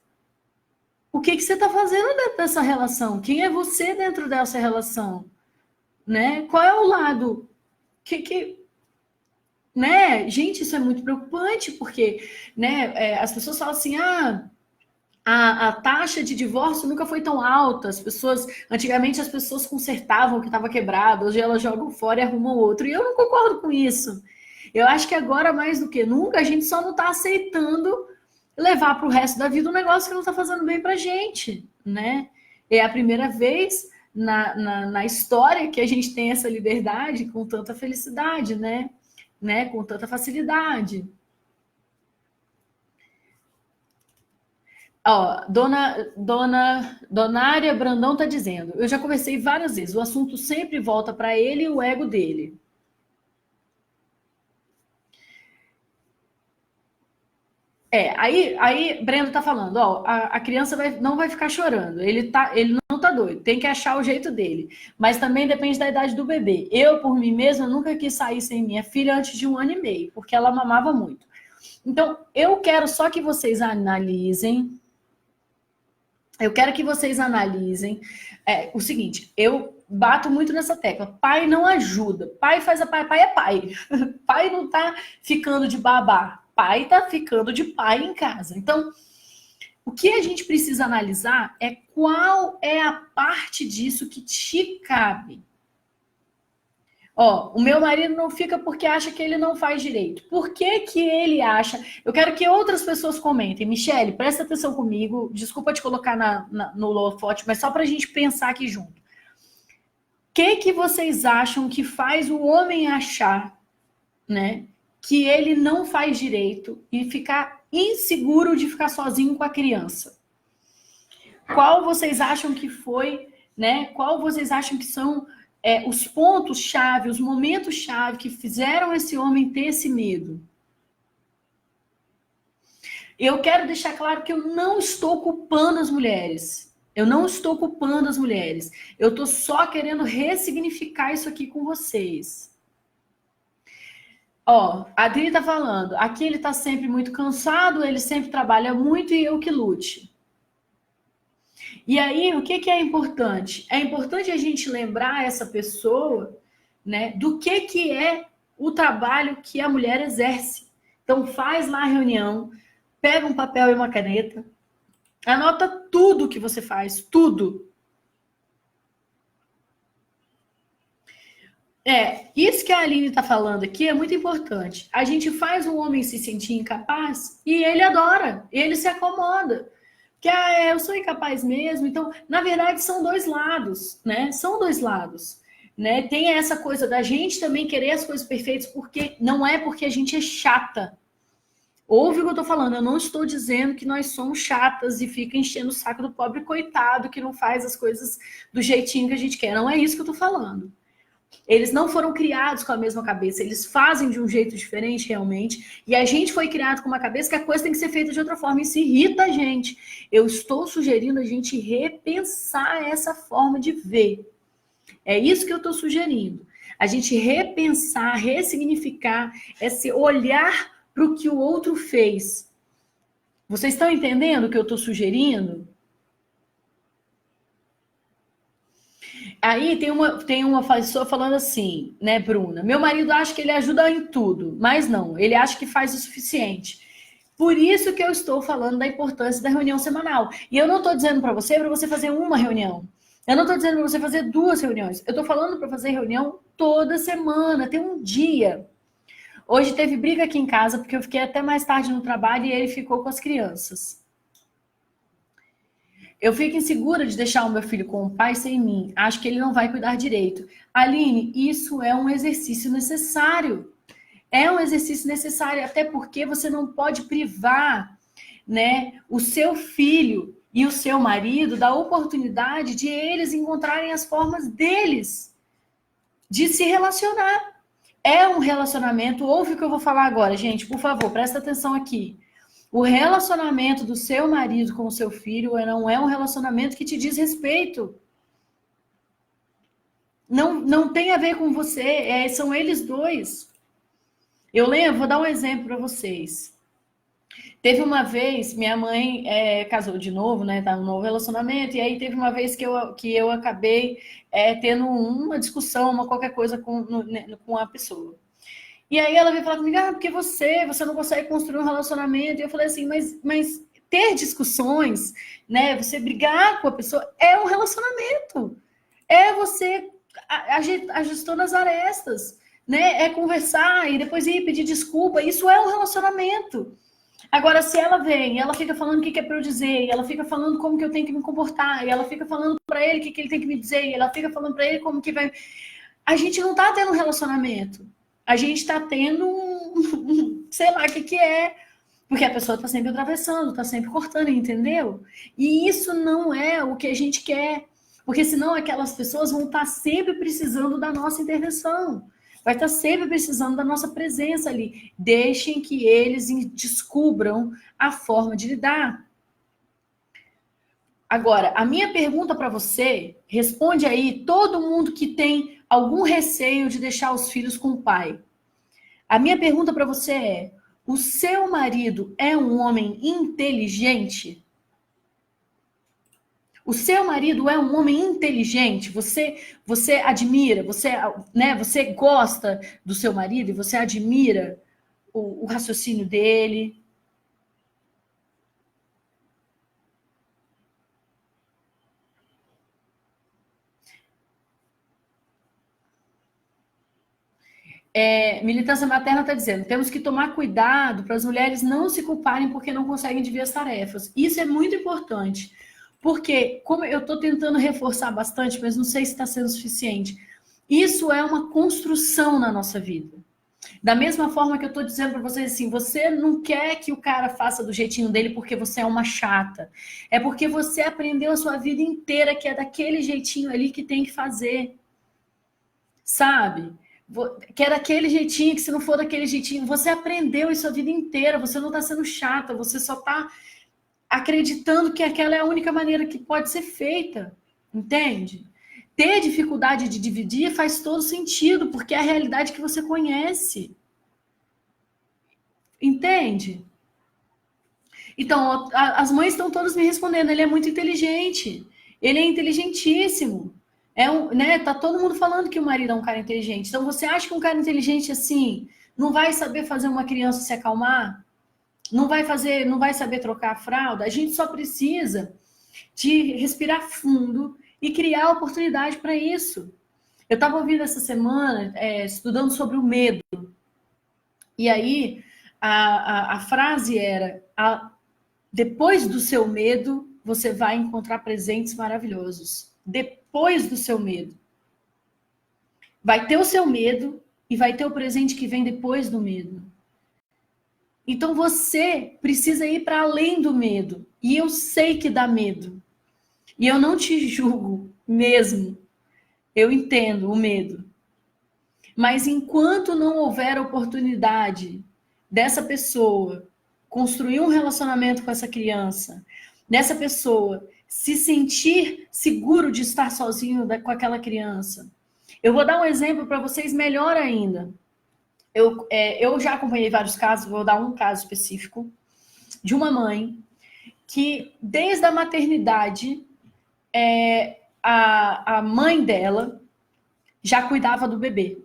O que você está fazendo dentro dessa relação? Quem é você dentro dessa relação? Né? Qual é o lado né? Gente, isso é muito preocupante, porque, né, as pessoas falam assim, a taxa de divórcio nunca foi tão alta. Antigamente as pessoas consertavam o que estava quebrado, hoje elas jogam fora e arrumam outro. E eu não concordo com isso. Eu acho que agora, mais do que nunca, a gente só não está aceitando levar para o resto da vida um negócio que não está fazendo bem para a gente, né? É a primeira vez na história que a gente tem essa liberdade com tanta felicidade, né? Com tanta facilidade. Ó, Donária Brandão está dizendo, eu já conversei várias vezes, o assunto sempre volta para ele e o ego dele. Aí Breno tá falando, ó, a criança não vai ficar chorando, ele não tá doido, tem que achar o jeito dele, mas também depende da idade do bebê. Eu, por mim mesma, nunca quis sair sem minha filha antes de 1 ano e meio, porque ela mamava muito. Então, eu quero só que vocês analisem, o seguinte, eu bato muito nessa tecla, pai não ajuda, pai é pai, pai não tá ficando de babá, pai tá ficando de pai em casa. Então, o que a gente precisa analisar é qual é a parte disso que te cabe. Ó, o meu marido não fica porque acha que ele não faz direito. Por que que ele acha? Eu quero que outras pessoas comentem. Michele, presta atenção comigo. Desculpa te colocar no holofote, mas só para a gente pensar aqui junto. O que vocês acham que faz o homem achar, né, que ele não faz direito e ficar inseguro de ficar sozinho com a criança? Qual vocês acham que foi, né? Qual vocês acham que são os pontos-chave, os momentos-chave que fizeram esse homem ter esse medo? Eu quero deixar claro que eu não estou culpando as mulheres. Eu não estou culpando as mulheres. Eu estou só querendo ressignificar isso aqui com vocês. Ó, a Adri tá falando, aqui ele tá sempre muito cansado, ele sempre trabalha muito e eu que lute. E aí, o que é importante? É importante a gente lembrar essa pessoa, né, do que é o trabalho que a mulher exerce. Então, faz lá a reunião, pega um papel e uma caneta, anota tudo que você faz, tudo. Isso que a Aline está falando aqui é muito importante. A gente faz o homem se sentir incapaz e ele adora, ele se acomoda. Que eu sou incapaz mesmo. Então, na verdade, são dois lados, né? São dois lados, né? Tem essa coisa da gente também querer as coisas perfeitas, porque não é porque a gente é chata. Ouve o que eu tô falando, eu não estou dizendo que nós somos chatas e fica enchendo o saco do pobre coitado que não faz as coisas do jeitinho que a gente quer. Não é isso que eu tô falando. Eles não foram criados com a mesma cabeça, eles fazem de um jeito diferente realmente, e a gente foi criado com uma cabeça que a coisa tem que ser feita de outra forma, e isso irrita a gente. Eu estou sugerindo a gente repensar essa forma de ver. É isso que eu estou sugerindo. A gente repensar, ressignificar esse olhar para o que o outro fez. Vocês estão entendendo o que eu estou sugerindo? Aí tem uma pessoa falando assim, né, Bruna? Meu marido acha que ele ajuda em tudo, mas não, ele acha que faz o suficiente. Por isso que eu estou falando da importância da reunião semanal. E eu não estou dizendo para você fazer uma reunião. Eu não estou dizendo para você fazer 2 reuniões. Eu estou falando para fazer reunião toda semana, tem um dia. Hoje teve briga aqui em casa, porque eu fiquei até mais tarde no trabalho e ele ficou com as crianças. Eu fico insegura de deixar o meu filho com o pai sem mim. Acho que ele não vai cuidar direito. Aline, isso é um exercício necessário. É um exercício necessário, até porque você não pode privar, né, o seu filho e o seu marido da oportunidade de eles encontrarem as formas deles de se relacionar. É um relacionamento, ouve o que eu vou falar agora, gente, por favor, presta atenção aqui. O relacionamento do seu marido com o seu filho não é um relacionamento que te diz respeito. Não tem a ver com você, são eles dois. Eu lembro, vou dar um exemplo para vocês. Teve uma vez, minha mãe casou de novo, né? Tá num novo relacionamento, e aí teve uma vez que eu acabei tendo uma discussão, uma qualquer coisa com a pessoa. E aí ela veio falar comigo, porque você não consegue construir um relacionamento. E eu falei assim, mas ter discussões, né? Você brigar com a pessoa é um relacionamento. É você ajustando as arestas, né? É conversar e depois ir pedir desculpa. Isso é um relacionamento. Agora, se ela vem, ela fica falando o que é para eu dizer, e ela fica falando como que eu tenho que me comportar, e ela fica falando para ele o que ele tem que me dizer, e ela fica falando para ele como que vai... A gente não tá tendo um relacionamento. A gente está tendo sei lá o que é, porque a pessoa está sempre atravessando, está sempre cortando, entendeu? E isso não é o que a gente quer, porque senão aquelas pessoas vão estar sempre precisando da nossa intervenção, vai estar sempre precisando da nossa presença ali. Deixem que eles descubram a forma de lidar. Agora, a minha pergunta para você, responde aí todo mundo que tem algum receio de deixar os filhos com o pai. A minha pergunta para você é: o seu marido é um homem inteligente? O seu marido é um homem inteligente? Você admira, você gosta do seu marido e você admira o raciocínio dele? Militância Materna está dizendo, temos que tomar cuidado para as mulheres não se culparem porque não conseguem dividir as tarefas. Isso é muito importante, porque, como eu estou tentando reforçar bastante, mas não sei se está sendo suficiente, isso é uma construção na nossa vida. Da mesma forma que eu estou dizendo para vocês assim, você não quer que o cara faça do jeitinho dele porque você é uma chata. É porque você aprendeu a sua vida inteira que é daquele jeitinho ali que tem que fazer. Sabe? Que é daquele jeitinho, que se não for daquele jeitinho, você aprendeu isso a vida inteira, você não está sendo chata, você só está acreditando que aquela é a única maneira que pode ser feita, entende? Ter dificuldade de dividir faz todo sentido, porque é a realidade que você conhece. Entende? Então, as mães estão todas me respondendo, ele é muito inteligente, ele é inteligentíssimo. Tá todo mundo falando que o marido é um cara inteligente. Então, você acha que um cara inteligente assim não vai saber fazer uma criança se acalmar? Não vai saber trocar a fralda? A gente só precisa de respirar fundo e criar oportunidade para isso. Eu estava ouvindo essa semana, estudando sobre o medo. E aí, a frase era, depois do seu medo, você vai encontrar presentes maravilhosos. Depois do seu medo. Vai ter o seu medo e vai ter o presente que vem depois do medo. Então você precisa ir para além do medo. E eu sei que dá medo. E eu não te julgo mesmo. Eu entendo o medo. Mas enquanto não houver oportunidade dessa pessoa construir um relacionamento com essa criança, dessa pessoa se sentir seguro de estar sozinho com aquela criança. Eu vou dar um exemplo para vocês melhor ainda. Eu já acompanhei vários casos, vou dar um caso específico, de uma mãe que, desde a maternidade, a mãe dela já cuidava do bebê.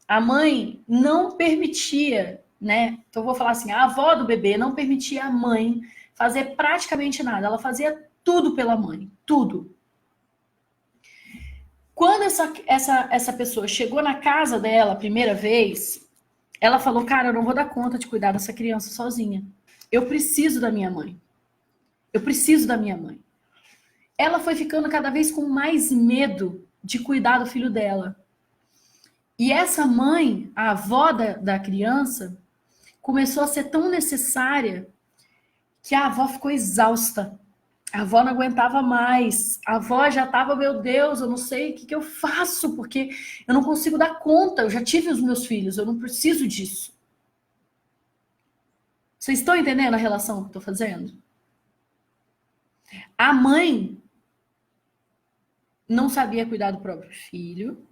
A mãe não permitia, né? Então, eu vou falar assim, a avó do bebê não permitia a mãe fazer praticamente nada. Ela fazia tudo pela mãe, tudo. Quando essa pessoa chegou na casa dela a primeira vez, ela falou, cara, eu não vou dar conta de cuidar dessa criança sozinha. Eu preciso da minha mãe. Eu preciso da minha mãe. Ela foi ficando cada vez com mais medo de cuidar do filho dela. E essa mãe, a avó da criança, começou a ser tão necessária que a avó ficou exausta. A avó não aguentava mais. A avó já estava, meu Deus, eu não sei o que eu faço, porque eu não consigo dar conta. Eu já tive os meus filhos, eu não preciso disso. Vocês estão entendendo a relação que eu estou fazendo? A mãe não sabia cuidar do próprio filho.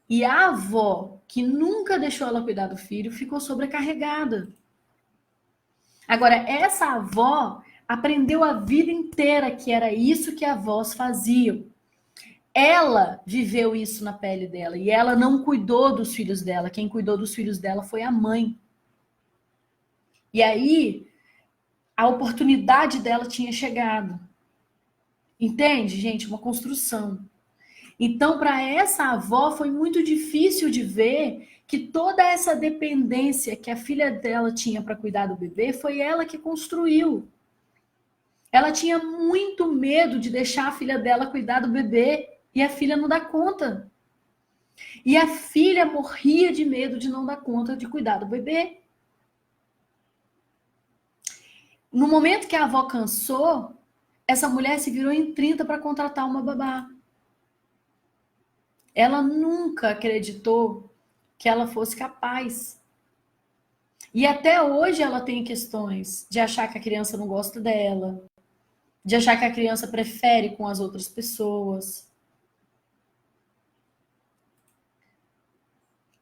E a avó, que nunca deixou ela cuidar do filho, ficou sobrecarregada. Agora, essa avó aprendeu a vida inteira que era isso que avós faziam. Ela viveu isso na pele dela e ela não cuidou dos filhos dela. Quem cuidou dos filhos dela foi a mãe. E aí, a oportunidade dela tinha chegado. Entende, gente? Uma construção. Então, para essa avó, foi muito difícil de ver que toda essa dependência que a filha dela tinha para cuidar do bebê foi ela que construiu. Ela tinha muito medo de deixar a filha dela cuidar do bebê e a filha não dá conta. E a filha morria de medo de não dar conta de cuidar do bebê. No momento que a avó cansou, essa mulher se virou em 30 para contratar uma babá. Ela nunca acreditou que ela fosse capaz. E até hoje ela tem questões de achar que a criança não gosta dela, de achar que a criança prefere com as outras pessoas.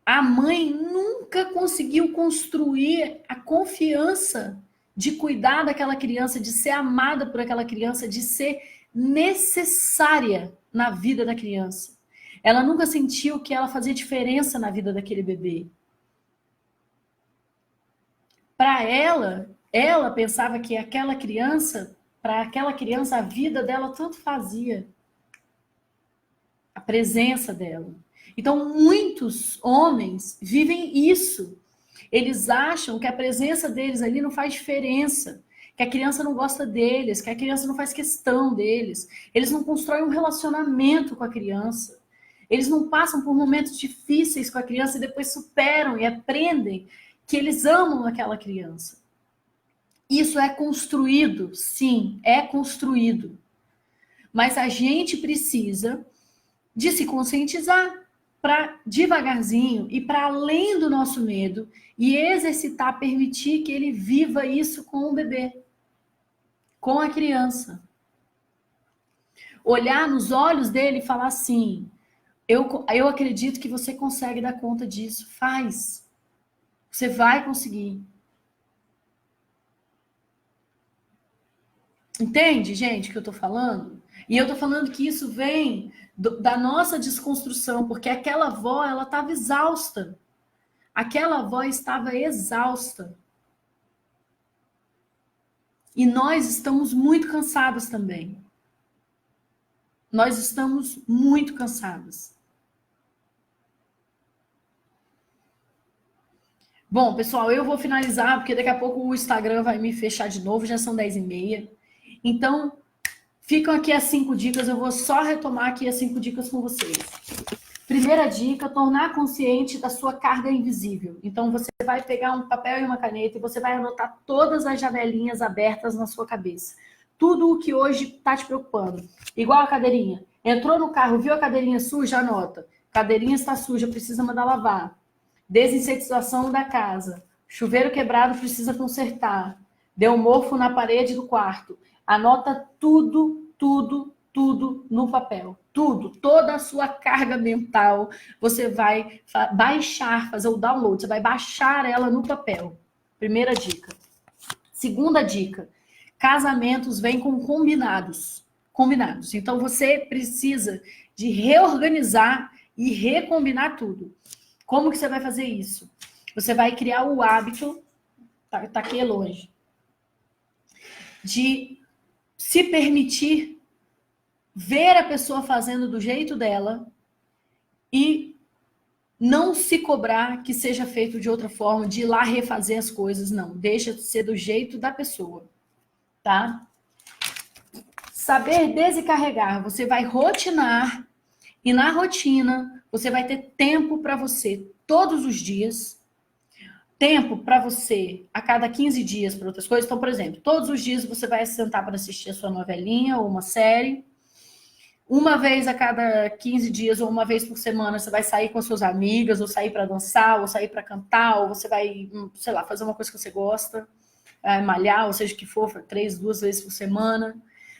A mãe nunca conseguiu construir a confiança de cuidar daquela criança, de ser amada por aquela criança, de ser necessária na vida da criança. Ela nunca sentiu que ela fazia diferença na vida daquele bebê. Para ela pensava que aquela criança, para aquela criança, a vida dela tanto fazia. A presença dela. Então, muitos homens vivem isso. Eles acham que a presença deles ali não faz diferença, que a criança não gosta deles, que a criança não faz questão deles. Eles não constroem um relacionamento com a criança. Eles não passam por momentos difíceis com a criança e depois superam e aprendem que eles amam aquela criança. Isso é construído, sim, é construído. Mas a gente precisa de se conscientizar para devagarzinho e para além do nosso medo e exercitar, permitir que ele viva isso com o bebê, com a criança. Olhar nos olhos dele e falar assim, eu acredito que você consegue dar conta disso, faz. Você vai conseguir. Entende, gente, o que eu tô falando? E eu tô falando que isso vem da nossa desconstrução, porque aquela avó, ela estava exausta. Aquela avó estava exausta. E nós estamos muito cansadas também. Nós estamos muito cansadas. Bom, pessoal, eu vou finalizar, porque daqui a pouco o Instagram vai me fechar de novo, já são 10h30. Então, ficam aqui as 5 dicas, eu vou só retomar aqui as 5 dicas com vocês. Primeira dica, tornar consciente da sua carga invisível. Então, você vai pegar um papel e uma caneta e você vai anotar todas as janelinhas abertas na sua cabeça. Tudo o que hoje está te preocupando. Igual a cadeirinha. Entrou no carro, viu a cadeirinha suja? Anota. Cadeirinha está suja, precisa mandar lavar. Desinsetização da casa. Chuveiro quebrado, precisa consertar. Deu mofo na parede do quarto. Anota tudo, tudo, tudo no papel. Tudo, toda a sua carga mental, você vai baixar, fazer o download, você vai baixar ela no papel. Primeira dica. Segunda dica, casamentos vêm com combinados. Combinados. Então, você precisa de reorganizar e recombinar tudo. Como que você vai fazer isso? Você vai criar o hábito, tá aqui longe, de se permitir ver a pessoa fazendo do jeito dela e não se cobrar que seja feito de outra forma, de ir lá refazer as coisas, não. Deixa de ser do jeito da pessoa, tá? Saber descarregar. Você vai rotinar e na rotina você vai ter tempo para você todos os dias, tempo para você a cada 15 dias para outras coisas. Então, por exemplo, todos os dias você vai se sentar para assistir a sua novelinha ou uma série. Uma vez a cada 15 dias ou uma vez por semana você vai sair com as suas amigas, ou sair para dançar, ou sair para cantar, ou você vai, sei lá, fazer uma coisa que você gosta, malhar, ou seja o que for, 2 vezes por semana.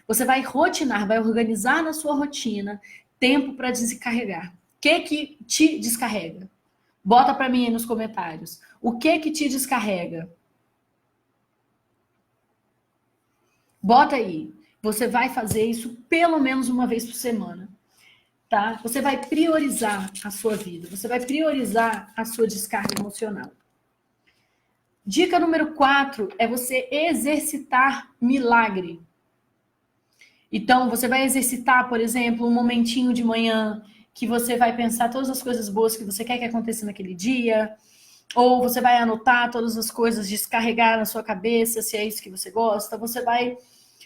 Você vai rotinar, vai organizar na sua rotina tempo para descarregar. O que te descarrega? Bota para mim aí nos comentários. O que te descarrega? Bota aí. Você vai fazer isso pelo menos uma vez por semana, tá? Você vai priorizar a sua vida. Você vai priorizar a sua descarga emocional. Dica número 4 é você exercitar milagre. Então, você vai exercitar, por exemplo, um momentinho de manhã que você vai pensar todas as coisas boas que você quer que aconteça naquele dia, ou você vai anotar todas as coisas, descarregar na sua cabeça, se é isso que você gosta. Você vai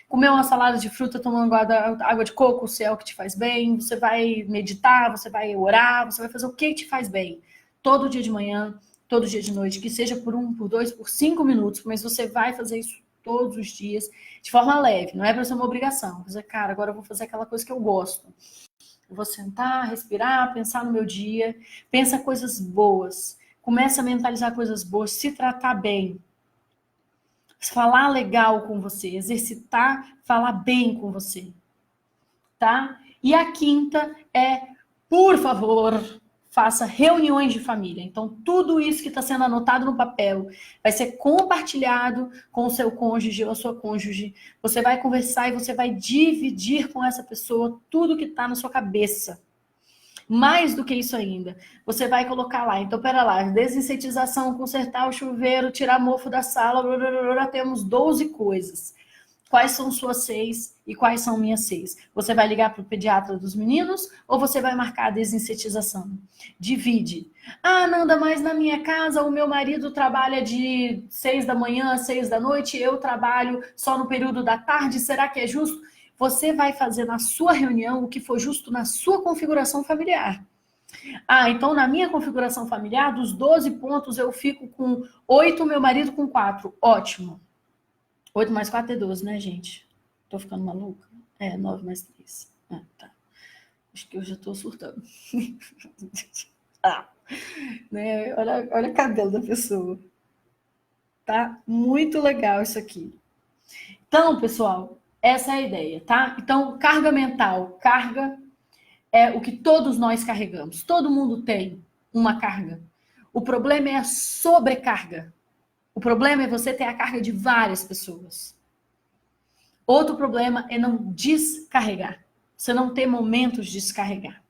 comer uma salada de fruta tomando água de coco, se é o que te faz bem. Você vai meditar, você vai orar, você vai fazer o que te faz bem. Todo dia de manhã, todo dia de noite, que seja por 1, por 2, por 5 minutos, mas você vai fazer isso todos os dias, de forma leve. Não é para ser uma obrigação. Você, cara, agora eu vou fazer aquela coisa que eu gosto. Eu vou sentar, respirar, pensar no meu dia, pensa coisas boas. Começa a mentalizar coisas boas, se tratar bem. Falar legal com você, exercitar, falar bem com você, tá? E a quinta é, por favor, faça reuniões de família. Então, tudo isso que está sendo anotado no papel vai ser compartilhado com o seu cônjuge ou a sua cônjuge. Você vai conversar e você vai dividir com essa pessoa tudo que está na sua cabeça. Mais do que isso ainda, você vai colocar lá, então pera lá, desinsetização, consertar o chuveiro, tirar mofo da sala, blá, blá, blá, blá, temos 12 coisas. Quais são suas 6 e quais são minhas 6? Você vai ligar para o pediatra dos meninos ou você vai marcar a desinsetização? Divide. Ah, Nanda, mas na minha casa o meu marido trabalha de 6 da manhã às 6 da noite, eu trabalho só no período da tarde, será que é justo? Você vai fazer na sua reunião o que for justo na sua configuração familiar. Ah, então na minha configuração familiar, dos 12 pontos, eu fico com 8, meu marido com 4. Ótimo. 8 mais 4 é 12, né, gente? Tô ficando maluca? 9 mais 3. Ah, tá. Acho que eu já tô surtando. Né? Olha o cabelo da pessoa. Tá muito legal isso aqui. Então, pessoal, essa é a ideia, tá? Então, carga mental. Carga é o que todos nós carregamos. Todo mundo tem uma carga. O problema é a sobrecarga. O problema é você ter a carga de várias pessoas. Outro problema é não descarregar. Você não ter momentos de descarregar.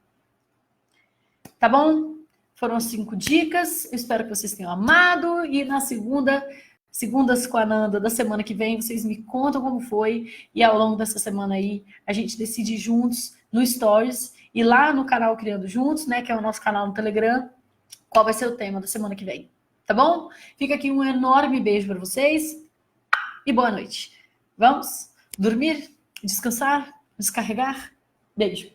Tá bom? Foram as 5 dicas. Eu espero que vocês tenham amado. E na segundas com a Nanda da semana que vem, vocês me contam como foi. E ao longo dessa semana aí, a gente decide juntos no Stories e lá no canal Criando Juntos, né? Que é o nosso canal no Telegram, qual vai ser o tema da semana que vem. Tá bom? Fica aqui um enorme beijo para vocês e boa noite. Vamos dormir, descansar, descarregar. Beijo.